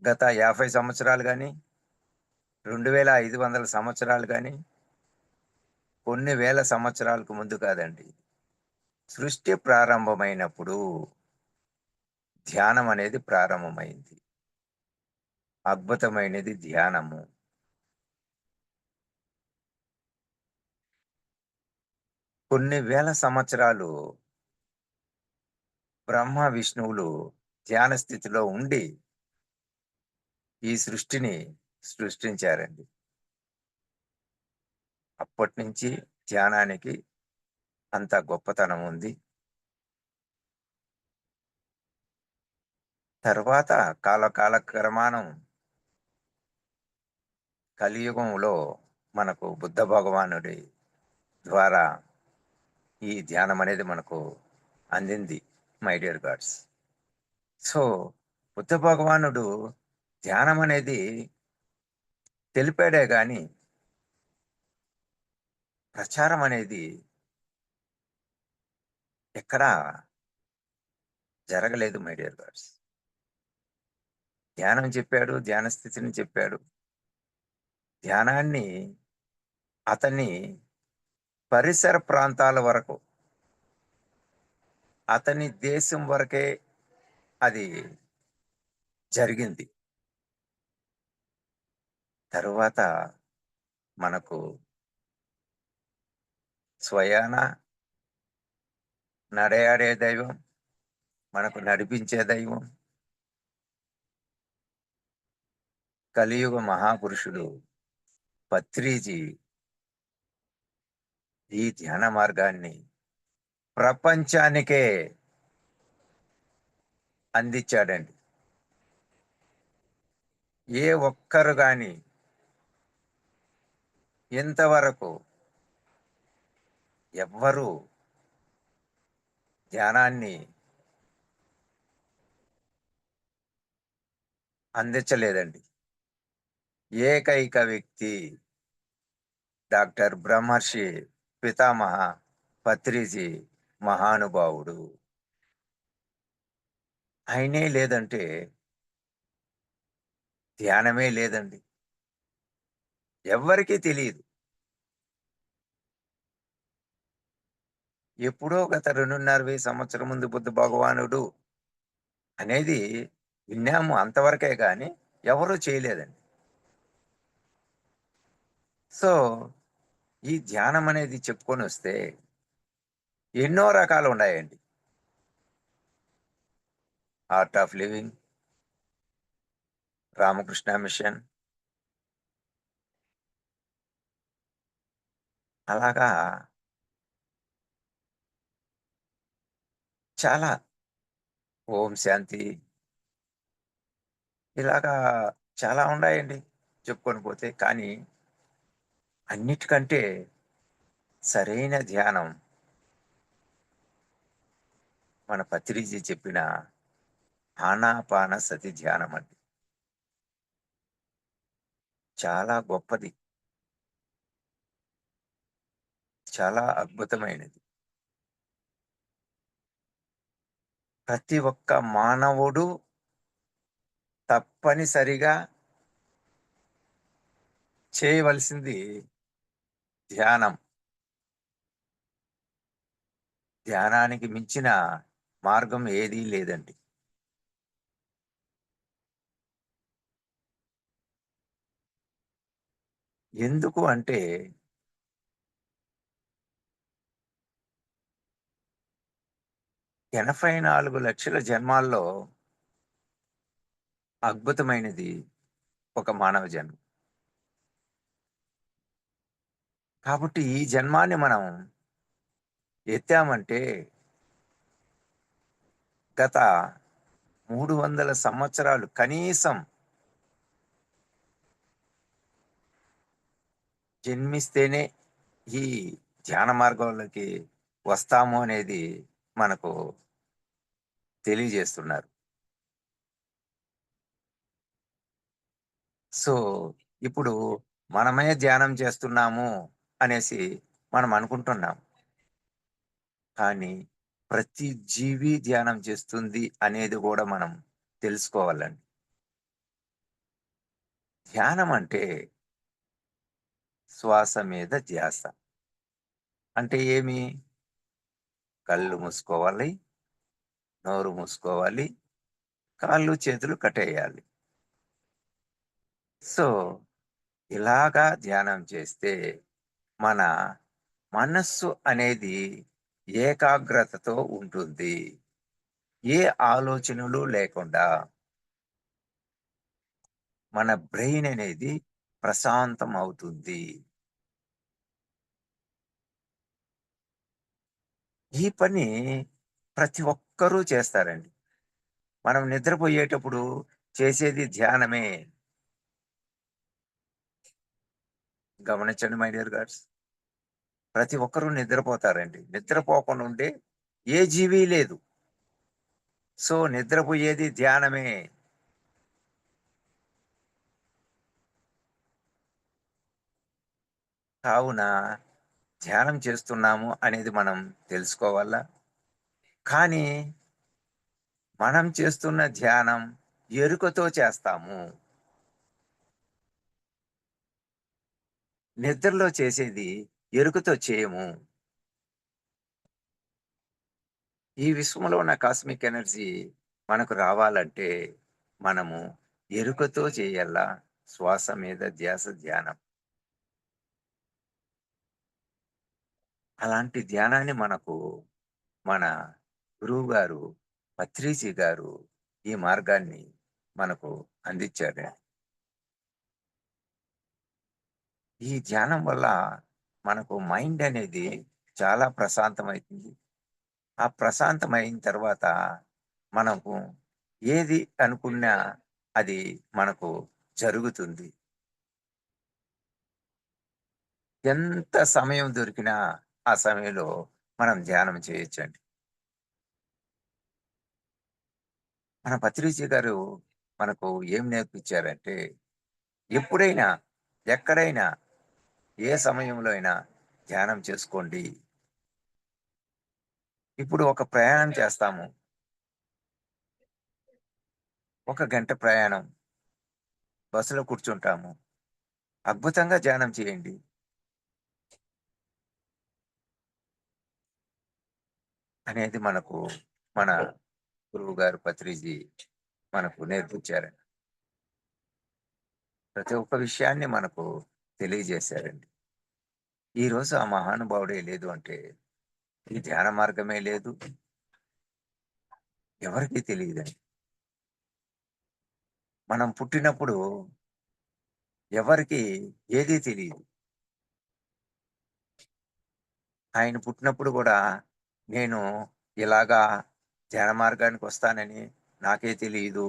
గత 50 సంవత్సరాలు కానీ, 2500 సంవత్సరాలు కానీ, కొన్ని వేల సంవత్సరాలకు ముందు కాదండి, సృష్టి ప్రారంభమైనప్పుడు ధ్యానం అనేది ప్రారంభమైంది. అద్భుతమైనది ధ్యానము. కొన్ని వేల సంవత్సరాలు బ్రహ్మ విష్ణువులు ధ్యాన స్థితిలో ఉండి ఈ సృష్టిని సృష్టించారండి. అప్పటి నుంచి ధ్యానానికి అంత గొప్పతనం ఉంది. తర్వాత కాలక్రమానం కలియుగంలో మనకు బుద్ధ భగవానుడి ద్వారా ఈ ధ్యానం అనేది మనకు అందింది my dear God's. So Buddha భగవానుడు ధ్యానం అనేది తెలిపాడే కానీ ప్రచారం అనేది ఎక్కడా జరగలేదు మై డియర్ గాడ్స్. ధ్యానం చెప్పాడు, ధ్యాన స్థితిని చెప్పాడు. ధ్యానాన్ని అతని పరిసర ప్రాంతాల వరకు, అతని దేశం వరకే అది జరిగింది. తరువాత మనకు స్వయాన నడయాడే దైవం, మనకు నడిపించే దైవం, కలియుగ మహాపురుషుడు పత్రిజీ ఈ ధ్యాన మార్గాన్ని ప్రపంచానికే అందించాడండి. ఏ ఒక్కరు కానీ ఇంతవరకు ఎవ్వరూ ధ్యానాన్ని అందించలేదండి. ఏకైక వ్యక్తి డాక్టర్ బ్రహ్మర్షి పితామహ పత్రిజీ మహానుభావుడు. ఆయనే లేదంటే ధ్యానమే లేదండి. ఎవ్వరికీ తెలియదు. ఎప్పుడో గత 2,500 సంవత్సరం ముందు బుద్ధ భగవానుడు అనేది విన్నాము, అంతవరకే కానీ ఎవరూ చేయలేదండి. సో ఈ ధ్యానం అనేది చెప్పుకొని వస్తే ఎన్నో రకాలు ఉన్నాయండి. Art of living, Ramakrishna mission, అలాగా చాలా, ఓం శాంతి, ఇలాగా చాలా ఉన్నాయండి చెప్పుకొని పోతే. కానీ అన్నిటికంటే సరైన ధ్యానం మన పత్రిజీ చెప్పిన ఆనాపాన సతి ధ్యానం అండి. చాలా గొప్పది, చాలా అద్భుతమైనది. ప్రతి ఒక్క మానవుడు తప్పనిసరిగా చేయవలసింది ధ్యానం. ధ్యానానికి మించిన మార్గం ఏదీ లేదండి. ఎందుకు అంటే 84 లక్షల జన్మాల్లో అద్భుతమైనది ఒక మానవ జన్మ. కాబట్టి ఈ జన్మాన్ని మనం ఎత్తామంటే గత 300 సంవత్సరాలు కనీసం జన్మిస్తేనే ఈ ధ్యాన మార్గంలోకి వస్తాము అనేది మనకు తెలియజేస్తున్నారు. సో ఇప్పుడు మనమే ధ్యానం చేస్తున్నాము అనేసి మనం అనుకుంటున్నాం, కానీ ప్రతి జీవి ధ్యానం చేస్తుంది అనేది కూడా మనం తెలుసుకోవాలండి. ధ్యానం అంటే శ్వాస మీద ధ్యాస. అంటే ఏమి? కళ్ళు మూసుకోవాలి, నోరు మూసుకోవాలి, కాళ్ళు చేతులు కట్టేయాలి. సో ఇలాగా ధ్యానం చేస్తే మన మనస్సు అనేది ఏకాగ్రతతో ఉంటుంది. ఏ ఆలోచనలు లేకుండా మన బ్రెయిన్ అనేది ప్రశాంతం అవుతుంది. ఈ పని ప్రతి ఒక్కరూ చేస్తారండి. మనం నిద్రపోయేటప్పుడు చేసేది ధ్యానమే. గమనించండి మై డియర్ గాడ్స్, ప్రతి ఒక్కరూ నిద్రపోతారండి. నిద్రపోకుండా ఉండే ఏ జీవి లేదు. సో నిద్రపోయేది ధ్యానమే. కావున ధ్యానం చేస్తున్నాము అనేది మనం తెలుసుకోవాలా. కానీ మనం చేస్తున్న ధ్యానం ఎరుకతో చేస్తాము. నిద్రలో చేసేది ఎరుకతో చేయము. ఈ విశ్వంలో ఉన్న కాస్మిక్ ఎనర్జీ మనకు రావాలంటే మనము ఎరుకతో చేయాల. శ్వాస మీద ధ్యాస ధ్యానం. అలాంటి ధ్యానాన్ని మనకు మన గురువు గారు పత్రిజీ గారు ఈ మార్గాన్ని మనకు అందించారు. ఈ ధ్యానం వల్ల మనకు మైండ్ అనేది చాలా ప్రశాంతమవుతుంది. ఆ ప్రశాంతమైన తర్వాత మనకు ఏది అనుకున్నా అది మనకు జరుగుతుంది. ఎంత సమయం దొరికినా ఆ సమయంలో మనం ధ్యానం చేయొచ్చండి. మన పత్రిజీ గారు మనకు ఏం నేర్పించారంటే, ఎప్పుడైనా, ఎక్కడైనా, ఏ సమయంలో అయినా ధ్యానం చేసుకోండి. ఇప్పుడు ఒక ప్రయాణం చేస్తాము. 1 గంట ప్రయాణం. బస్సులో కూర్చుంటాము. అద్భుతంగా ధ్యానం చేయండి. అనేది మనకు మన గురువుగారు పత్రిజీ మనకు నేర్పించారండి. ప్రతి ఒక్క విషయాన్ని మనకు తెలియజేశారండి. ఈరోజు ఆ మహానుభావుడే లేదు అంటే ఈ ధ్యాన మార్గమే లేదు. ఎవరికీ తెలియదండి. మనం పుట్టినప్పుడు ఎవరికి ఏదీ తెలియదు. ఆయన పుట్టినప్పుడు కూడా నేను ఇలాగా ధ్యాన మార్గానికి వస్తానని నాకే తెలియదు.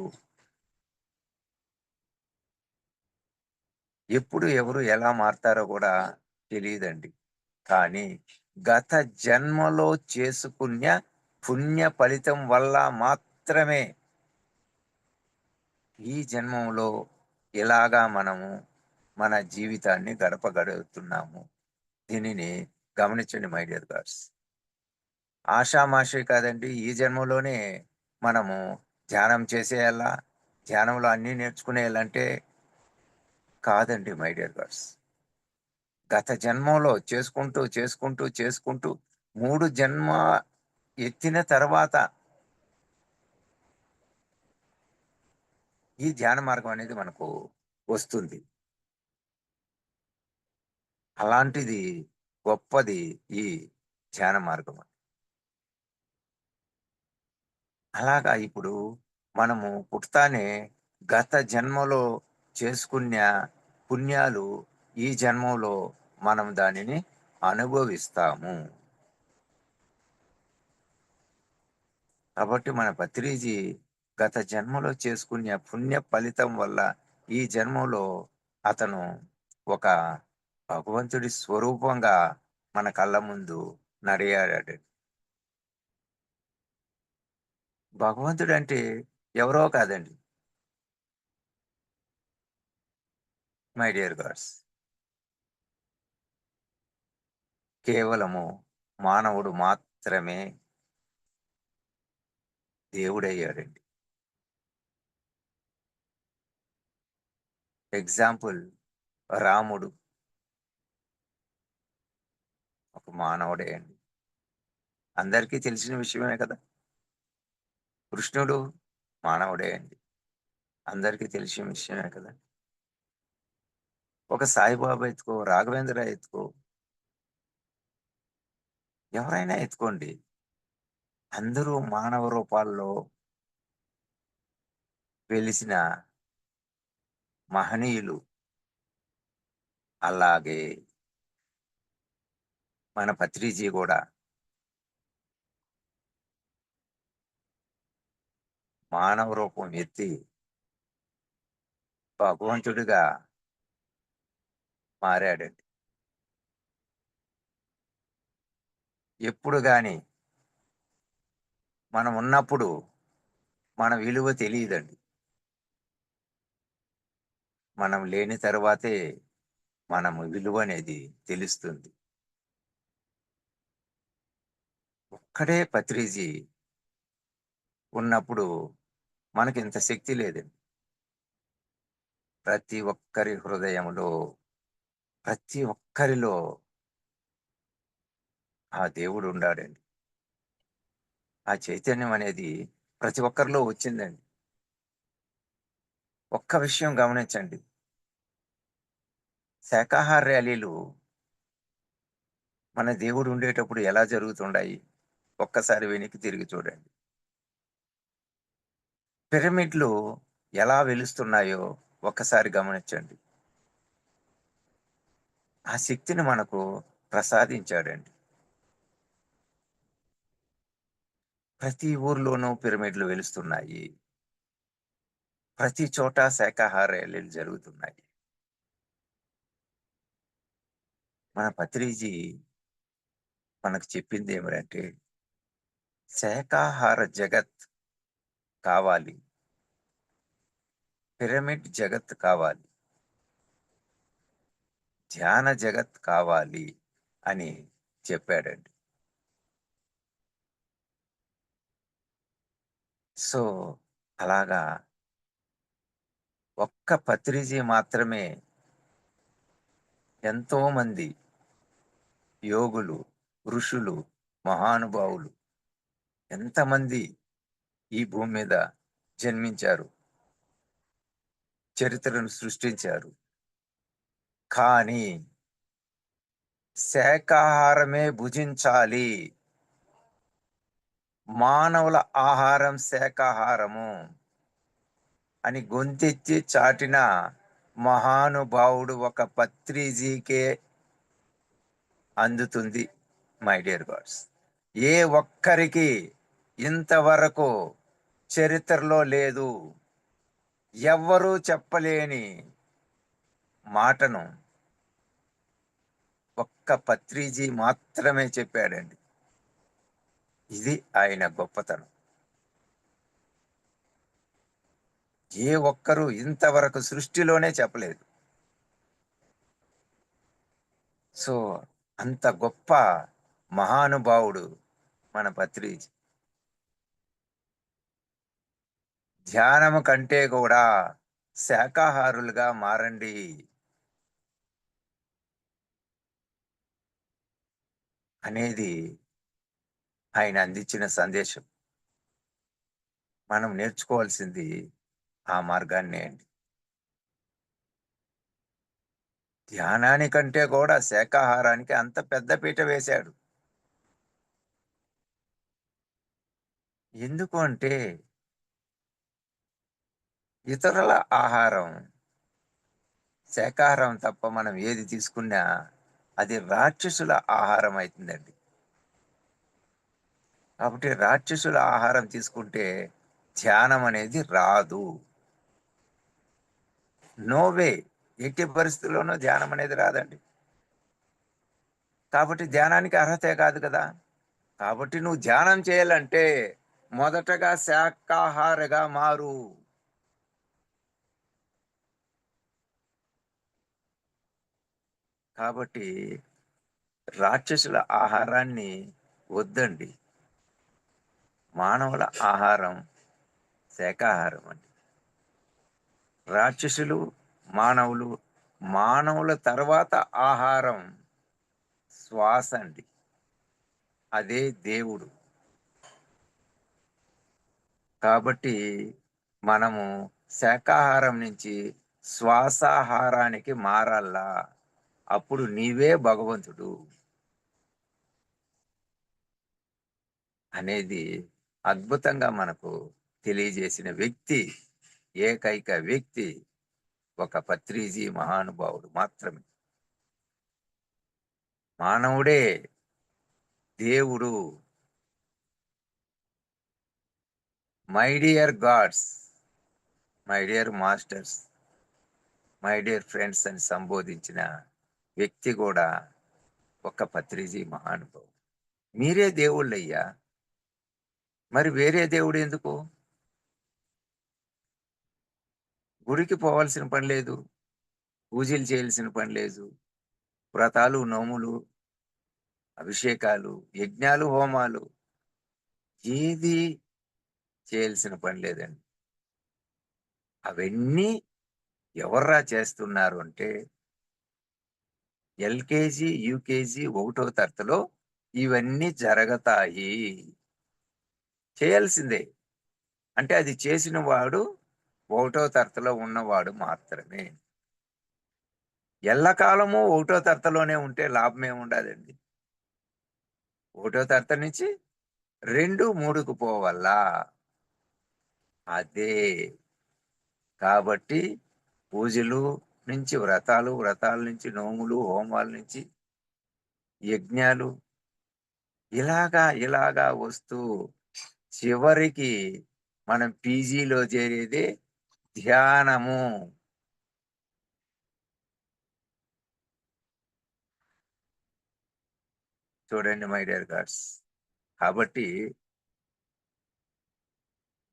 ఎప్పుడు ఎవరు ఎలా మారతారో కూడా తెలియదండి. కానీ గత జన్మలో చేసుకున్న పుణ్య ఫలితం వల్ల మాత్రమే ఈ జన్మంలో ఇలాగా మనము మన జీవితాన్ని గడపగలుగుతున్నాము. దీనిని గమనించండి మై డియర్ గాడ్స్. ఆషామాషి కాదండి. ఈ జన్మలోనే మనము ధ్యానం చేసేయాలా, ధ్యానంలో అన్నీ నేర్చుకునేయాలంటే కాదండి మై డియర్ గాడ్స్. గత జన్మలో చేసుకుంటూ చేసుకుంటూ చేసుకుంటూ 3 జన్మ ఎత్తిన తర్వాత ఈ ధ్యాన మార్గం అనేది మనకు వస్తుంది. అలాంటిది గొప్పది ఈ ధ్యాన మార్గం. అలాగా ఇప్పుడు మనము పుడతానే గత జన్మలో చేసుకున్న పుణ్యాలు ఈ జన్మలో మనం దానిని అనుభవిస్తాము. కాబట్టి మన పత్రిజీ గత జన్మలో చేసుకున్న పుణ్య ఫలితం వల్ల ఈ జన్మలో అతను ఒక భగవంతుడి స్వరూపంగా మన కళ్ళ ముందు నడియాడాడు. భగవంతుడు అంటే ఎవరో కాదండి మై డియర్ గాడ్స్. కేవలము మానవుడు మాత్రమే దేవుడయ్యాడండి. ఎగ్జాంపుల్ రాముడు ఒక మానవుడే అండి. అందరికీ తెలిసిన విషయమే కదా. కృష్ణుడు మానవుడే అండి. అందరికీ తెలిసిన విషయమే కదా. ఒక సాయిబాబా ఎత్తుకో, రాఘవేంద్ర ఎత్తుకో, ఎవరైనా ఎత్తుకోండి. అందరూ మానవ రూపాల్లో వెలిసిన మహనీయులు. అలాగే మన పత్రిజీ కూడా మానవ రూపం ఎత్తి భగవంతుడిగా మారాడండి. ఎప్పుడు గాని మనం ఉన్నప్పుడు మన విలువ తెలియదండి. మనం లేని తర్వాతే మనం విలువ అనేది తెలుస్తుంది. ఒక్కడే పత్రిజీ ఉన్నప్పుడు మనకి ఇంత శక్తి లేదండి. ప్రతి ఒక్కరి హృదయంలో, ప్రతి ఒక్కరిలో ఆ దేవుడు ఉండాడండి. ఆ చైతన్యం అనేది ప్రతి ఒక్కరిలో వచ్చిందండి. ఒక్క విషయం గమనించండి. శాకాహార ర్యాలీలు మన దేవుడు ఉండేటప్పుడు ఎలా జరుగుతుండాయి? ఒక్కసారి వెనక్కి తిరిగి చూడండి. పిరమిడ్లు ఎలా వెలుస్తున్నాయో ఒక్కసారి గమనించండి. ఆ శక్తిని మనకు ప్రసాదించాడండి. ప్రతి ఊర్లోనూ పిరమిడ్లు వెలుస్తున్నాయి. ప్రతి చోట శాకాహార ర్యాలీలు జరుగుతున్నాయి. మన పత్రిజీ మనకు చెప్పింది ఏమిటంటే శాకాహార జగత్ కావాలి, పిరమిడ్ జగత్ కావాలి, ధ్యాన జగత్ కావాలి అని చెప్పాడండి. సో అలాగా ఒక్క పత్రిజీ మాత్రమే ఎంతో మంది యోగులు, ఋషులు, మహానుభావులు ఎంతమంది ఈ భూమి మీద జన్మించారు, చరిత్రను సృష్టించారు. కానీ శాకాహారమే భుజించాలి, మానవుల ఆహారం శాకాహారము అని గొంతెత్తి చాటిన మహానుభావుడు ఒక పత్రిజీకే అందుతుంది. మై డియర్ గాడ్స్, ఏ ఒక్కరికి ఇంతవరకు చరిత్రలో లేదు. ఎవ్వరూ చెప్పలేని మాటను ఒక్క పత్రిజీ మాత్రమే చెప్పాడండి. ఇది ఆయన గొప్పతనం. ఏ ఒక్కరూ ఇంతవరకు సృష్టిలోనే చెప్పలేదు. సో అంత గొప్ప మహానుభావుడు మన పత్రిజీ. ధ్యానము కంటే కూడా శాకాహారులుగా మారండి అనేది ఆయన అందించిన సందేశం. మనం నేర్చుకోవాల్సింది ఆ మార్గాన్నే అండి. ధ్యానానికంటే కూడా శాకాహారానికి అంత పెద్ద పీట వేశాడు. ఎందుకు అంటే ఇతరుల ఆహారం శాకాహారం తప్ప మనం ఏది తీసుకున్నా అది రాక్షసుల ఆహారం అవుతుందండి. కాబట్టి రాక్షసుల ఆహారం తీసుకుంటే ధ్యానం అనేది రాదు. నోవే, ఎట్టి పరిస్థితుల్లోనూ ధ్యానం అనేది రాదండి. కాబట్టి ధ్యానానికి అర్హతే కాదు కదా. కాబట్టి నువ్వు ధ్యానం చేయాలంటే మొదటగా శాకాహారగా మారు. కాబట్టి రాక్షసుల ఆహారాన్ని వద్దండి. మానవుల ఆహారం శాకాహారం అండి. రాక్షసులు, మానవులు, మానవుల తర్వాత ఆహారం శ్వాస అండి. అదే దేవుడు. కాబట్టి మనము శాకాహారం నుంచి శ్వాసాహారానికి మారాలా. అప్పుడు నీవే భగవంతుడు అనేది అద్భుతంగా మనకు తెలియజేసిన వ్యక్తి, ఏకైక వ్యక్తి ఒక పత్రిజీ మహానుభావుడు మాత్రమే. మానవుడే దేవుడు. My dear God's, my dear masters, my dear friends అని సంబోధించిన వ్యక్తి కూడా ఒక పత్రిజీ మహానుభావుడు. మీరే దేవుళ్ళయ్యా, మరి వేరే దేవుడు ఎందుకు? గుడికి పోవాల్సిన పని లేదు, పూజలు చేయాల్సిన పని లేదు, వ్రతాలు, నోములు, అభిషేకాలు, యజ్ఞాలు, హోమాలు ఏది చేయాల్సిన పని లేదండి. అవన్నీ ఎవర్రా చేస్తున్నారు అంటే ఎల్కేజీ, యూకేజీ 1వ తరగతిలో ఇవన్నీ జరగతాయి. చేయాల్సిందే. అంటే అది చేసిన వాడు 1వ తరగతిలో ఉన్నవాడు మాత్రమే. ఎల్లకాలము 1వ తరగతిలోనే ఉంటే లాభం ఏముండదండి. 1వ తరగతి నుంచి 2, 3కు పోవల్లా. అదే కాబట్టి పూజలు నుంచి వ్రతాలు, వ్రతాల నుంచి నోములు, హోమాల నుంచి యజ్ఞాలు, ఇలాగా వస్తూ చివరికి మనం పీజీలో చేరేదే ధ్యానము. చూడండి మై డియర్ గాడ్స్. కాబట్టి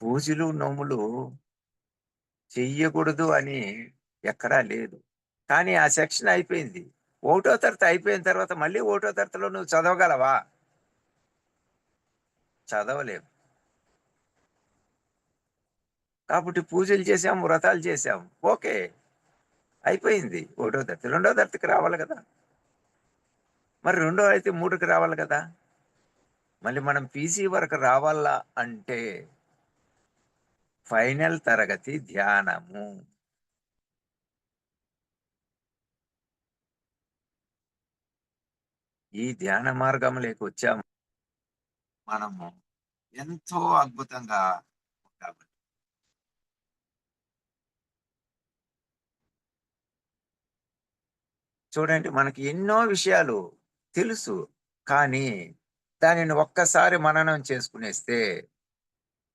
పూజలు నోములు చెయ్యకూడదు అని ఎక్కడా లేదు. కానీ ఆ సెక్షన్ అయిపోయింది. 1వ తరగతి అయిపోయిన తర్వాత మళ్ళీ 1వ తరగతిలో నువ్వు చదవగలవా? చదవలేవు. కాబట్టి పూజలు చేసాం, వ్రతాలు చేసాం, ఓకే, అయిపోయింది 1వ తరగతి. 2వ తరగతికి రావాలి కదా. మరి 2వ అయితే 3కి రావాలి కదా. మళ్ళీ మనం పీజీ వరకు రావాలా అంటే ఫైనల్ తరగతి ధ్యానము. ఈ ధ్యాన మార్గంలోకి వచ్చాము మనము ఎంతో అద్భుతంగా ఉంటాము. చూడండి, మనకి ఎన్నో విషయాలు తెలుసు, కానీ దానిని ఒక్కసారి మననం చేసుకునేస్తే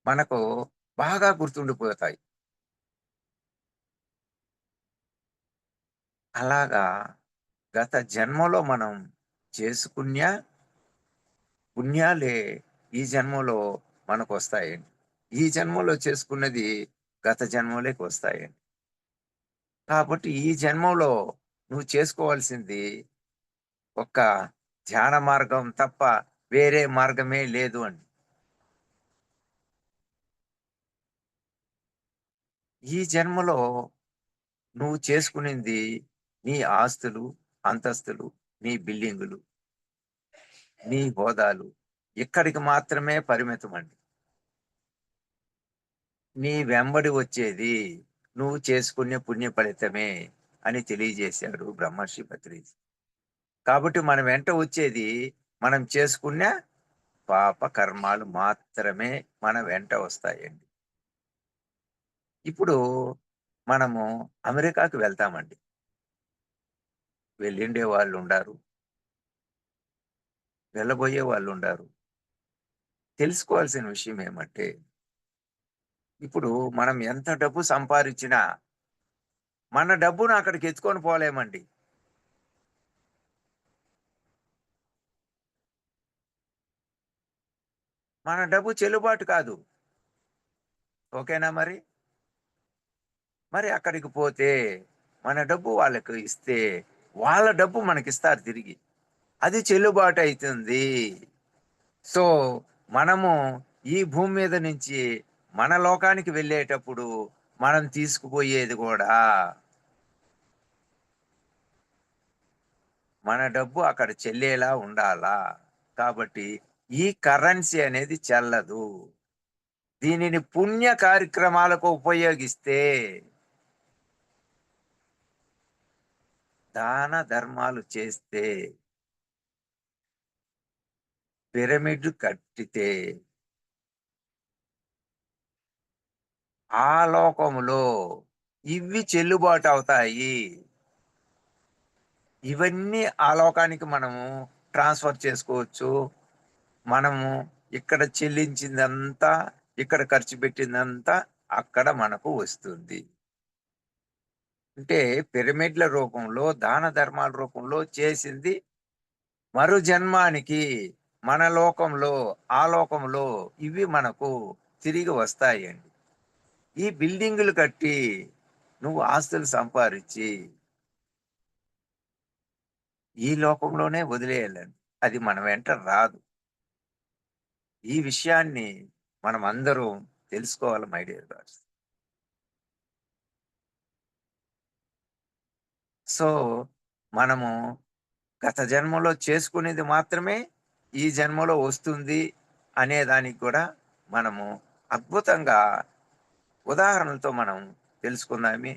మనకు బాగా గుర్తుండిపోతాయి. అలాగా గత జన్మలో మనం చేసుకున్న పుణ్యాలే ఈ జన్మలో మనకు వస్తాయండి. ఈ జన్మలో చేసుకున్నది గత జన్మలోకి వస్తాయండి. కాబట్టి ఈ జన్మలో నువ్వు చేసుకోవాల్సింది ఒక్క ధ్యాన మార్గం తప్ప వేరే మార్గమే లేదు అండి. ఈ జన్మలో నువ్వు చేసుకునింది నీ ఆస్తులు, అంతస్తులు, నీ బిల్డింగులు, నీ హోదాలు ఇక్కడికి మాత్రమే పరిమితం అండి. నీ వెంబడి వచ్చేది నువ్వు చేసుకునే పుణ్య ఫలితమే అని తెలియజేశాడు బ్రహ్మర్షి పత్రిజీ. కాబట్టి మన వెంట వచ్చేది మనం చేసుకున్న పాప కర్మాలు మాత్రమే మన వెంట వస్తాయండి. ఇప్పుడు మనము అమెరికాకు వెళ్తామండి. వెళ్ళిండే వాళ్ళు ఉండారు, వెళ్ళబోయే వాళ్ళు ఉండారు. తెలుసుకోవాల్సిన విషయం ఏమంటే, ఇప్పుడు మనం ఎంత డబ్బు సంపాదించినా మన డబ్బును అక్కడికి ఎత్తుకొని పోలేమండి. మన డబ్బు చెల్లుబాటు కాదు. ఓకేనా? మరి అక్కడికి పోతే మన డబ్బు వాళ్ళకు ఇస్తే వాళ్ళ డబ్బు మనకిస్తారు తిరిగి. అది చెల్లుబాటు అవుతుంది. సో మనము ఈ భూమి మీద నుంచి మన లోకానికి వెళ్ళేటప్పుడు మనం తీసుకుపోయేది కూడా మన డబ్బు అక్కడ చెల్లేలా ఉండాలా. కాబట్టి ఈ కరెన్సీ అనేది చెల్లదు. దీనిని పుణ్య కార్యక్రమాలకు ఉపయోగిస్తే, దాన ధర్మాలు చేస్తే, పిరమిడ్ కట్టితే ఆ లోకములో ఇవి చెల్లుబాటు అవుతాయి. ఇవన్నీ ఆ లోకానికి మనము ట్రాన్స్ఫర్ చేసుకోవచ్చు. మనము ఇక్కడ చెల్లించిందంతా, ఇక్కడ ఖర్చు పెట్టిందంతా అక్కడ మనకు వస్తుంది. అంటే పిరమిడ్ల రూపంలో, దాన ధర్మాల రూపంలో చేసింది మరు జన్మానికి మన లోకంలో, ఆ లోకంలో ఇవి మనకు తిరిగి వస్తాయండి. ఈ బిల్డింగులు కట్టి నువ్వు ఆస్తులు సంపాదించి ఈ లోకంలోనే వదిలేయాలండి. అది మన వెంట రాదు. ఈ విషయాన్ని మనం అందరూ తెలుసుకోవాలి మై డియర్ గాడ్స్. సో మనము గత జన్మలో చేసుకునేది మాత్రమే ఈ జన్మలో వస్తుంది అనే దానికి కూడా మనము అద్భుతంగా ఉదాహరణలతో మనం తెలుసుకుందామి.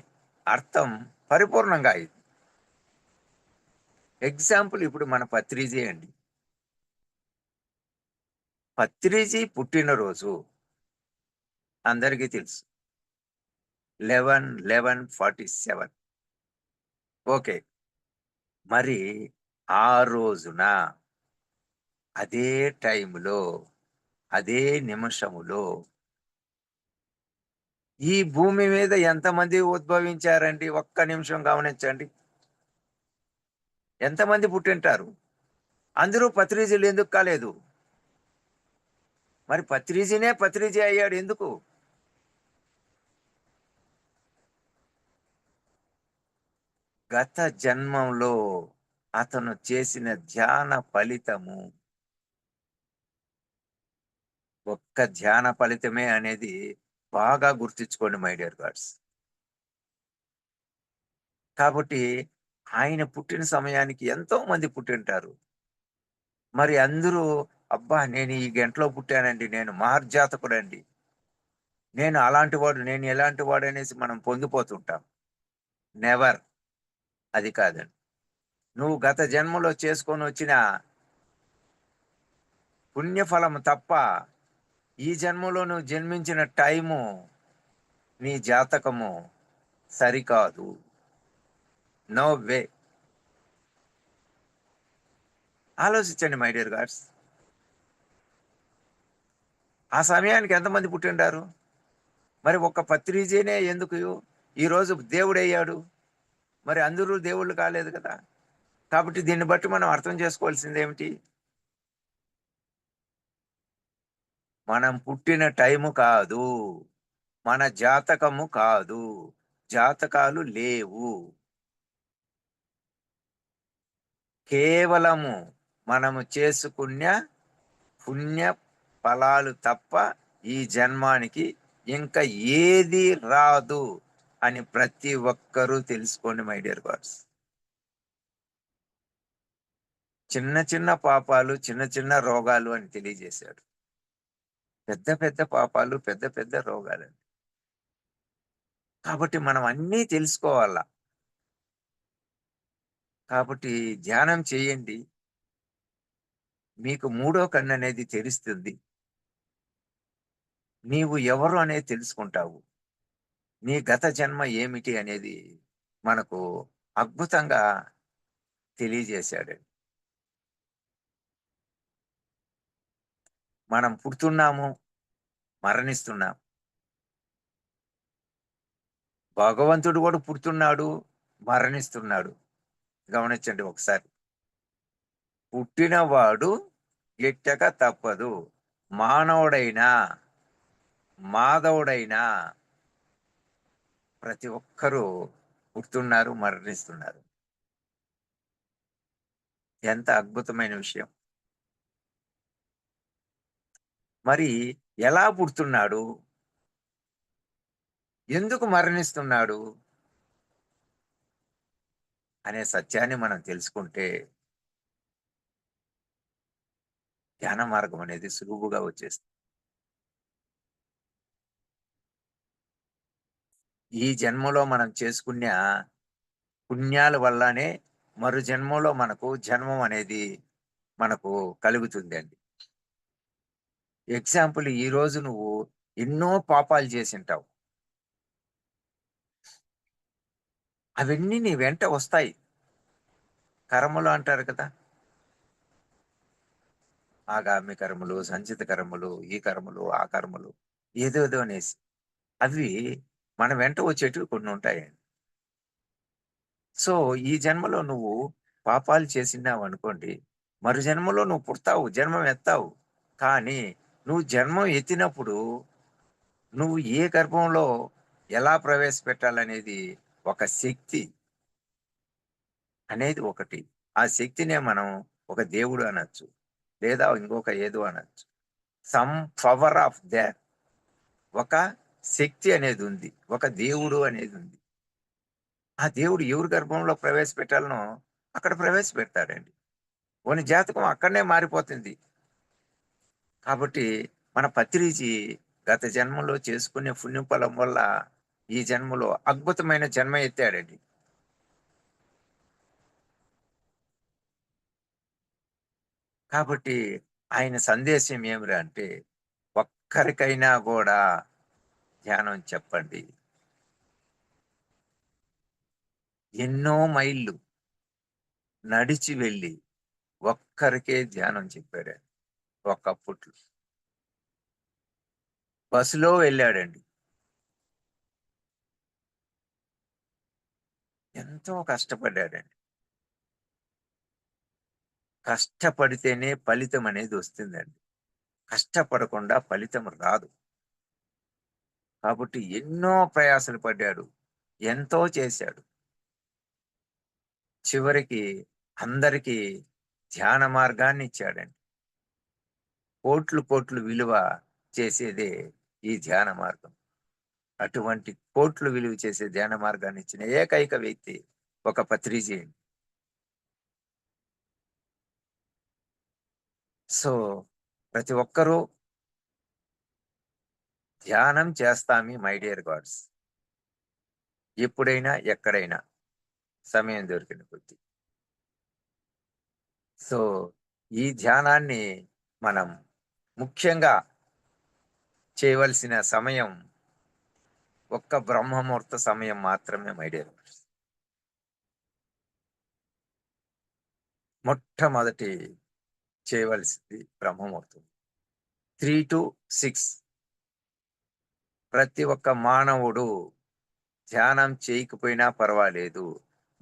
అర్థం పరిపూర్ణంగా అయింది. ఎగ్జాంపుల్ ఇప్పుడు మన పత్రిజీ అండి. పత్రిజీ పుట్టినరోజు అందరికీ తెలుసు, 11/11/47. ఓకే, మరి ఆ రోజున అదే టైంలో, అదే నిమిషములో ఈ భూమి మీద ఎంతమంది ఉద్భవించారండి? ఒక్క నిమిషం గమనించండి. ఎంతమంది పుట్టింటారు? అందరూ పత్రిజీలు ఎందుకు కాలేదు? మరి పత్రిజీనే పత్రిజీ అయ్యాడు ఎందుకు? గత జన్మంలో అతను చేసిన ధ్యాన ఫలితము, ఒక్క ధ్యాన ఫలితమే అనేది బాగా గుర్తించుకోండి మై డియర్ గాడ్స్. కాబట్టి ఆయన పుట్టిన సమయానికి ఎంతో మంది పుట్టింటారు. మరి అందరూ అబ్బా నేను ఈ గంటలో పుట్టానండి, నేను మహర్జాతకుడండి, నేను అలాంటి వాడు, నేను ఎలాంటి వాడు అనేసి మనం పొంగిపోతుంటాం. నెవర్. అది కాదండి. నువ్వు గత జన్మలో చేసుకొని వచ్చిన పుణ్యఫలము తప్ప ఈ జన్మలో నువ్వు జన్మించిన టైము, నీ జాతకము సరికాదు. No way. ఆలోచించండి మై డియర్ గాడ్స్. ఆ సమయానికి ఎంతమంది పుట్టిండారు? మరి ఒక్క పత్రిజీనే ఎందుకు ఈరోజు దేవుడయ్యాడు? మరి అందరూ దేవుళ్ళు కాలేదు కదా. కాబట్టి దీన్ని బట్టి మనం అర్థం చేసుకోవాల్సింది ఏమిటి? మనం పుట్టిన టైము కాదు, మన జాతకము కాదు, జాతకాలు లేవు. కేవలము మనము చేసుకున్న పుణ్య ఫలాలు తప్ప ఈ జన్మానికి ఇంకా ఏది రాదు అని ప్రతి ఒక్కరూ తెలుసుకోండి మై డియర్ గాడ్స్. చిన్న చిన్న పాపాలు, చిన్న చిన్న రోగాలు అని తెలియజేశాడు. పెద్ద పెద్ద పాపాలు, పెద్ద పెద్ద రోగాలండి. కాబట్టి మనం అన్నీ తెలుసుకోవాలా. కాబట్టి ధ్యానం చేయండి, మీకు మూడో కన్ను అనేది తెరుస్తుంది. నీవు ఎవరు అనేది తెలుసుకుంటావు. నీ గత జన్మ ఏమిటి అనేది మనకు అద్భుతంగా తెలియజేశాడు. మనం పుడుతున్నాము, మరణిస్తున్నాం. భగవంతుడు కూడా పుడుతున్నాడు, మరణిస్తున్నాడు. గమనించండి ఒకసారి. పుట్టినవాడు ఎట్టక తప్పదు. మానవుడైనా మాధవుడైనా ప్రతి ఒక్కరూ పుడుతున్నారు, మరణిస్తున్నారు. ఎంత అద్భుతమైన విషయం. మరి ఎలా పుడుతున్నాడు, ఎందుకు మరణిస్తున్నాడు అనే సత్యాన్ని మనం తెలుసుకుంటే ధ్యాన మార్గం అనేది సులువుగా వచ్చేస్తుంది. ఈ జన్మలో మనం చేసుకున్న పుణ్యాల వల్లనే మరు జన్మలో మనకు జన్మం అనేది మనకు కలుగుతుంది అండి. ఎగ్జాంపుల్, ఈ రోజు నువ్వు ఎన్నో పాపాలు చేసింటావు, అవన్నీ నీ వెంట వస్తాయి. కర్మలు అంటారు కదా, ఆగామి కర్మలు, సంచిత కర్మలు, ఈ కర్మలు, ఆ కర్మలు, ఏదేదో అనేసి అవి మన వెంట వచ్చేటివి కొన్ని ఉంటాయండి. సో ఈ జన్మలో నువ్వు పాపాలు చేసినావు అనుకోండి, మరు జన్మలో నువ్వు పుడతావు, జన్మం ఎత్తావు. కానీ నువ్వు జన్మం ఎత్తినప్పుడు నువ్వు ఏ గర్భంలో ఎలా ప్రవేశపెట్టాలనేది ఒక శక్తి అనేది ఒకటి. ఆ శక్తినే మనం ఒక దేవుడు అనొచ్చు, లేదా ఇంకొక ఏదో అనొచ్చు. సమ్ పవర్ ఆఫ్ దేర్, ఒక శక్తి అనేది ఉంది, ఒక దేవుడు అనేది ఉంది. ఆ దేవుడు ఎవరి గర్భంలో ప్రవేశపెట్టాలనో అక్కడ ప్రవేశపెడతాడండి. కొన్ని జాతకం అక్కడనే మారిపోతుంది. కాబట్టి మన పత్రిజీ గత జన్మలో చేసుకునే పుణ్యఫలం వల్ల ఈ జన్మలో అద్భుతమైన జన్మ ఎత్తాడండి. కాబట్టి ఆయన సందేశం ఏమిరా అంటే, ఒక్కరికైనా కూడా ధ్యానం చెప్పండి. ఎన్నో మైళ్ళు నడిచి వెళ్ళి ఒక్కరికే ధ్యానం చెప్పాడు. ఒకప్పట్లో బస్సులో వెళ్ళాడండి, ఎంతో కష్టపడ్డాడండి. కష్టపడితేనే ఫలితం అనేది వస్తుందండి. కష్టపడకుండా ఫలితం రాదు. కాబట్టి ఎన్నో ప్రయాసలు పడ్డాడు, ఎంతో చేశాడు. చివరికి అందరికీ ధ్యాన మార్గాన్ని ఇచ్చాడండి. కోట్లు కోట్లు విలువ చేసేదే ఈ ధ్యాన మార్గం. అటువంటి కోట్లు విలువ చేసే ధ్యాన మార్గాన్ని ఇచ్చిన ఏకైక వ్యక్తి ఒక పత్రిజీ. సో ప్రతి ఒక్కరూ ధ్యానం చేస్తామి మై డియర్ గాడ్స్, ఎప్పుడైనా ఎక్కడైనా సమయం దొరికిన కొద్దీ. సో ఈ ధ్యానాన్ని మనం ముఖ్యంగా చేయవలసిన సమయం ఒక్క బ్రహ్మముహూర్త సమయం మాత్రమే మై డియర్ గాడ్స్. మొట్టమొదటి చేయవలసింది బ్రహ్మముహూర్తం 3 to 6. ప్రతి ఒక్క మానవుడు ధ్యానం చేయకపోయినా పర్వాలేదు,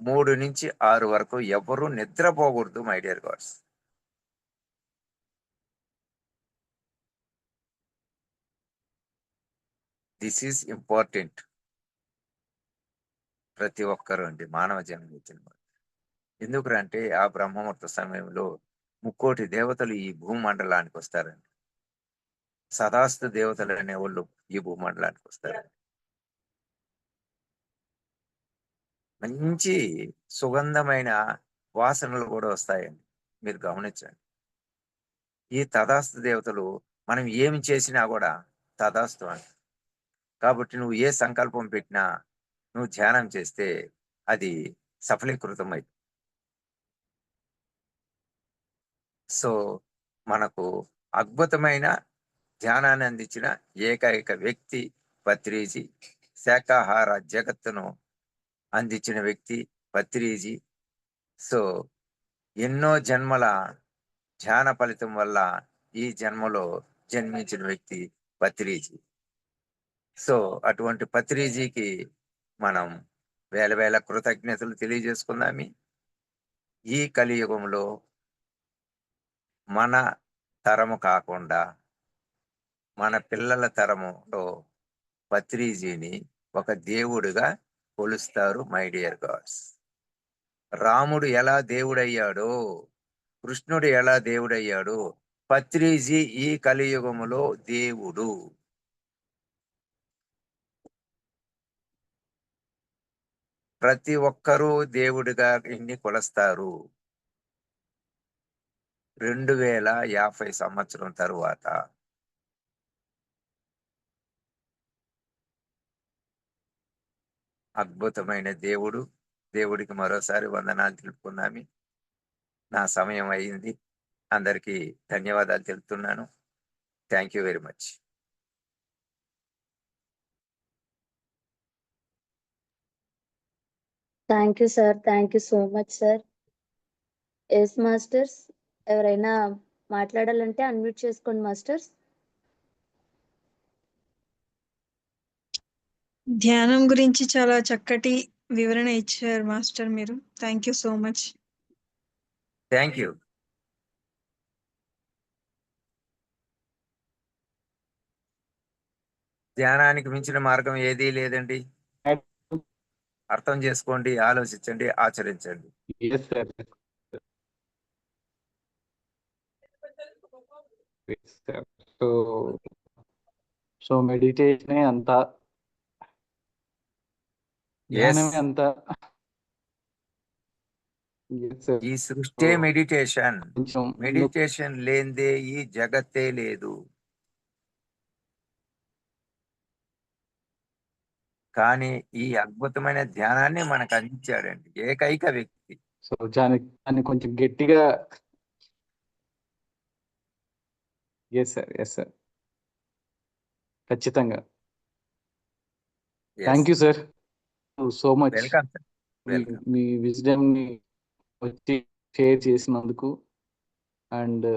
3 నుంచి 6 వరకు ఎవరు నిద్రపోకూడదు my dear gods. This is important. ప్రతి ఒక్కరు అండి మానవ జన్మ ఇచ్చిన వారు. ఎందుకంటే ఆ బ్రహ్మముహూర్త సమయంలో 3 దేవతలు ఈ భూమండలానికి వస్తారండి. సదాస్తు దేవతలు అనే వాళ్ళు ఈ భూమండలానికి వస్తారండి. మంచి సుగంధమైన వాసనలు కూడా వస్తాయండి, మీరు గమనించండి. ఈ తదాస్తు దేవతలు మనం ఏమి చేసినా కూడా తదాస్తు అంట. కాబట్టి నువ్వు ఏ సంకల్పం పెట్టినా, నువ్వు ధ్యానం చేస్తే అది సఫలీకృతమై. సో మనకు అద్భుతమైన ధ్యానాన్ని అందించిన ఏకైక వ్యక్తి పత్రిజీ. శాకాహార జగత్తును అందించిన వ్యక్తి పత్రిజీ. సో ఎన్నో జన్మల ధ్యాన ఫలితం వల్ల ఈ జన్మలో జన్మించిన వ్యక్తి పత్రిజీ. సో అటువంటి పత్రిజీకి మనం వేల వేల కృతజ్ఞతలు తెలియజేసుకుందామి. ఈ కలియుగంలో మన తరము కాకుండా మన పిల్లల తరములో పత్రిజీని ఒక దేవుడిగా కొలుస్తారు మై డియర్ గాడ్స్. రాముడు ఎలా దేవుడయ్యాడో, కృష్ణుడు ఎలా దేవుడయ్యాడో, పత్రిజీ ఈ కలియుగములో దేవుడు. ప్రతి ఒక్కరూ దేవుడిగా ఇన్ని కొలుస్తారు. 2050 సంవత్సరం తరువాత అద్భుతమైన దేవుడు. దేవుడికి మరోసారి వందనాలు తెలుపుకుందామి. నా సమయం అయింది. అందరికీ ధన్యవాదాలు తెలుపుతున్నాను. Thank you very much. Thank you sir, thank you so much sir. Yes masters, ఎవరైనా మాట్లాడాలంటే అన్మ్యూట్ చేసుకోండి మాస్టర్స్. ధ్యానం గురించి చాలా చక్కటి వివరణ ఇచ్చారు మాస్టర్ మీరు. Thank you so much. Thank you. ధ్యానానికి మించిన మార్గం ఏదీ లేదండి. అర్థం చేసుకోండి, ఆలోచించండి, ఆచరించండి. Yes, sir. Yes, sir. So meditation అంత, ధ్యానమే అంత. Yes, sir. ఈ సృష్టి మెడిటేషన్. కొంచెం మెడిటేషన్ లేనిదే ఈ జగత్తే లేదు. కానీ ఈ అద్భుతమైన ధ్యానాన్ని మనకు అందించాడండి ఏకైక వ్యక్తి. సో దాన్ని కొంచెం గట్టిగా. ఎస్ సార్, ఎస్ సార్, ఖచ్చితంగా. Thank you sir so much. Welcome sir. Welcome. Me wisdom ని వచ్చి షేర్ చేసినందుకు. అండ్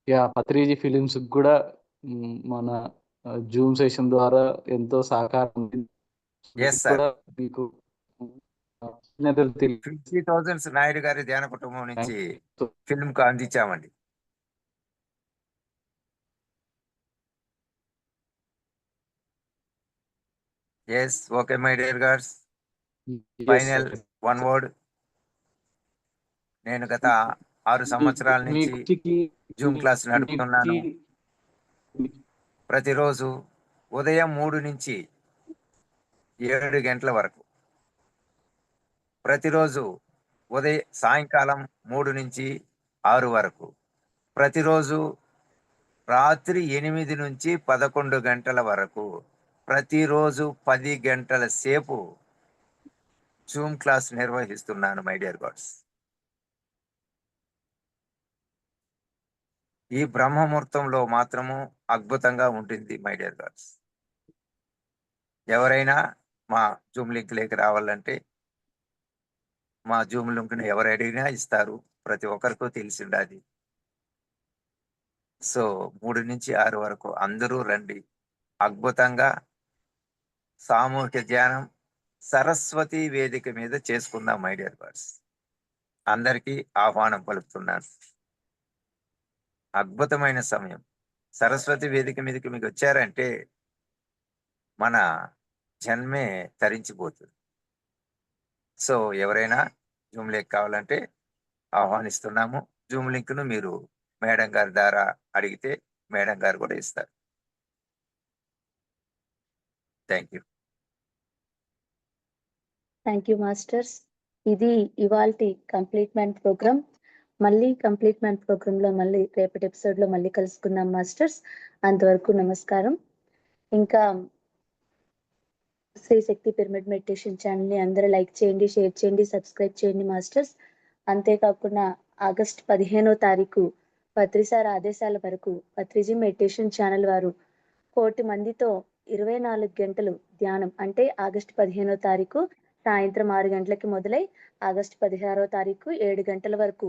యా, పత్రిజీ ఫిలిమ్స్ కూడా మన జూమ్ సెషన్ ద్వారా ఎంతో సహకారం Yes, sir. కూడా మీకు చిన్నదలు తెలియ 50,000 నాయుడు గారి ధ్యాన కుటుంబం నుంచి ఫిల్మ్ కు అందించామండి. Yes, okay my dear gods. Final one word. నేను గత 6 సంవత్సరాల నుంచి జూమ్ క్లాస్ నడుపుతున్నాను. ప్రతిరోజు ఉదయం 3 నుంచి 7 గంటల వరకు, ప్రతిరోజు సాయంకాలం 3 నుంచి 6 వరకు, ప్రతిరోజు రాత్రి 8 నుంచి 11 గంటల వరకు, ప్రతిరోజు 10 గంటల సేపు జూమ్ క్లాస్ నిర్వహిస్తున్నాను మై డియర్ గాడ్స్. ఈ బ్రహ్మముహూర్తంలో మాత్రము అద్భుతంగా ఉంటుంది మై డియర్ గాడ్స్. ఎవరైనా మా జూమ్ లింక్ లేకి రావాలంటే మా జూమ్ లింక్ని ఎవరు అడిగినా ఇస్తారు. ప్రతి ఒక్కరికి తెలిసి ఉండాలి. సో 3 నుంచి 6 వరకు అందరూ రండి. అద్భుతంగా సామూహిక ధ్యానం సరస్వతి వేదిక మీద చేసుకుందాం మై డియర్ గాడ్స్. అందరికీ ఆహ్వానం పలుకుతున్నాను. అద్భుతమైన సమయం. సరస్వతి వేదిక మీదకి మీకు వచ్చారంటే మన జన్మే తరించిపోతుంది. సో ఎవరైనా జూమ్ లింక్ కావాలంటే ఆహ్వానిస్తున్నాము. జూమ్ లింక్ను మీరు మేడం గారి ద్వారా అడిగితే మేడం గారు కూడా ఇస్తారు. Thank you. Thank you masters. ఇది ఇవాల్టి కంప్లీట్మెంట్ ప్రోగ్రామ్. మళ్ళీ కంప్లీట్మెంట్ ప్రోగ్రామ్ లో మళ్ళీ రేపటి ఎపిసోడ్ లో మళ్ళీ కలుసుకుందాం మాస్టర్స్. అంతవరకు నమస్కారం. ఇంకా Shri Shakti pyramid meditation channel ని అందరూ లైక్ చేయండి, షేర్ చేయండి, సబ్స్క్రైబ్ చేయండి మాస్టర్స్. అంతేకాకుండా ఆగస్ట్ 15వ తారీఖు పత్రిసార్ ఆదేశాల వరకు పత్రిజీ మెడిటేషన్ ఛానల్ వారు 1,000,000 మందితో 24 గంటలు ధ్యానం, అంటే ఆగస్ట్ 15వ తారీఖు సాయంత్రం 6 గంటలకి మొదలై ఆగస్ట్ 16వ తారీఖు 7 గంటల వరకు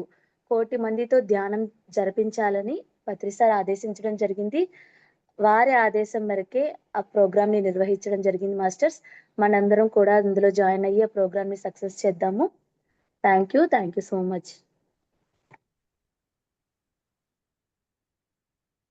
1,000,000 మందితో ధ్యానం జరిపించాలని పత్రిసార్ ఆదేశించడం జరిగింది. వారి ఆదేశం మేరకే ఆ ప్రోగ్రామ్ ని నిర్వహించడం జరిగింది మాస్టర్స్. మనందరం కూడా అందులో జాయిన్ అయ్యి ఆ ప్రోగ్రామ్ ని సక్సెస్ చేద్దాము. Thank you so much.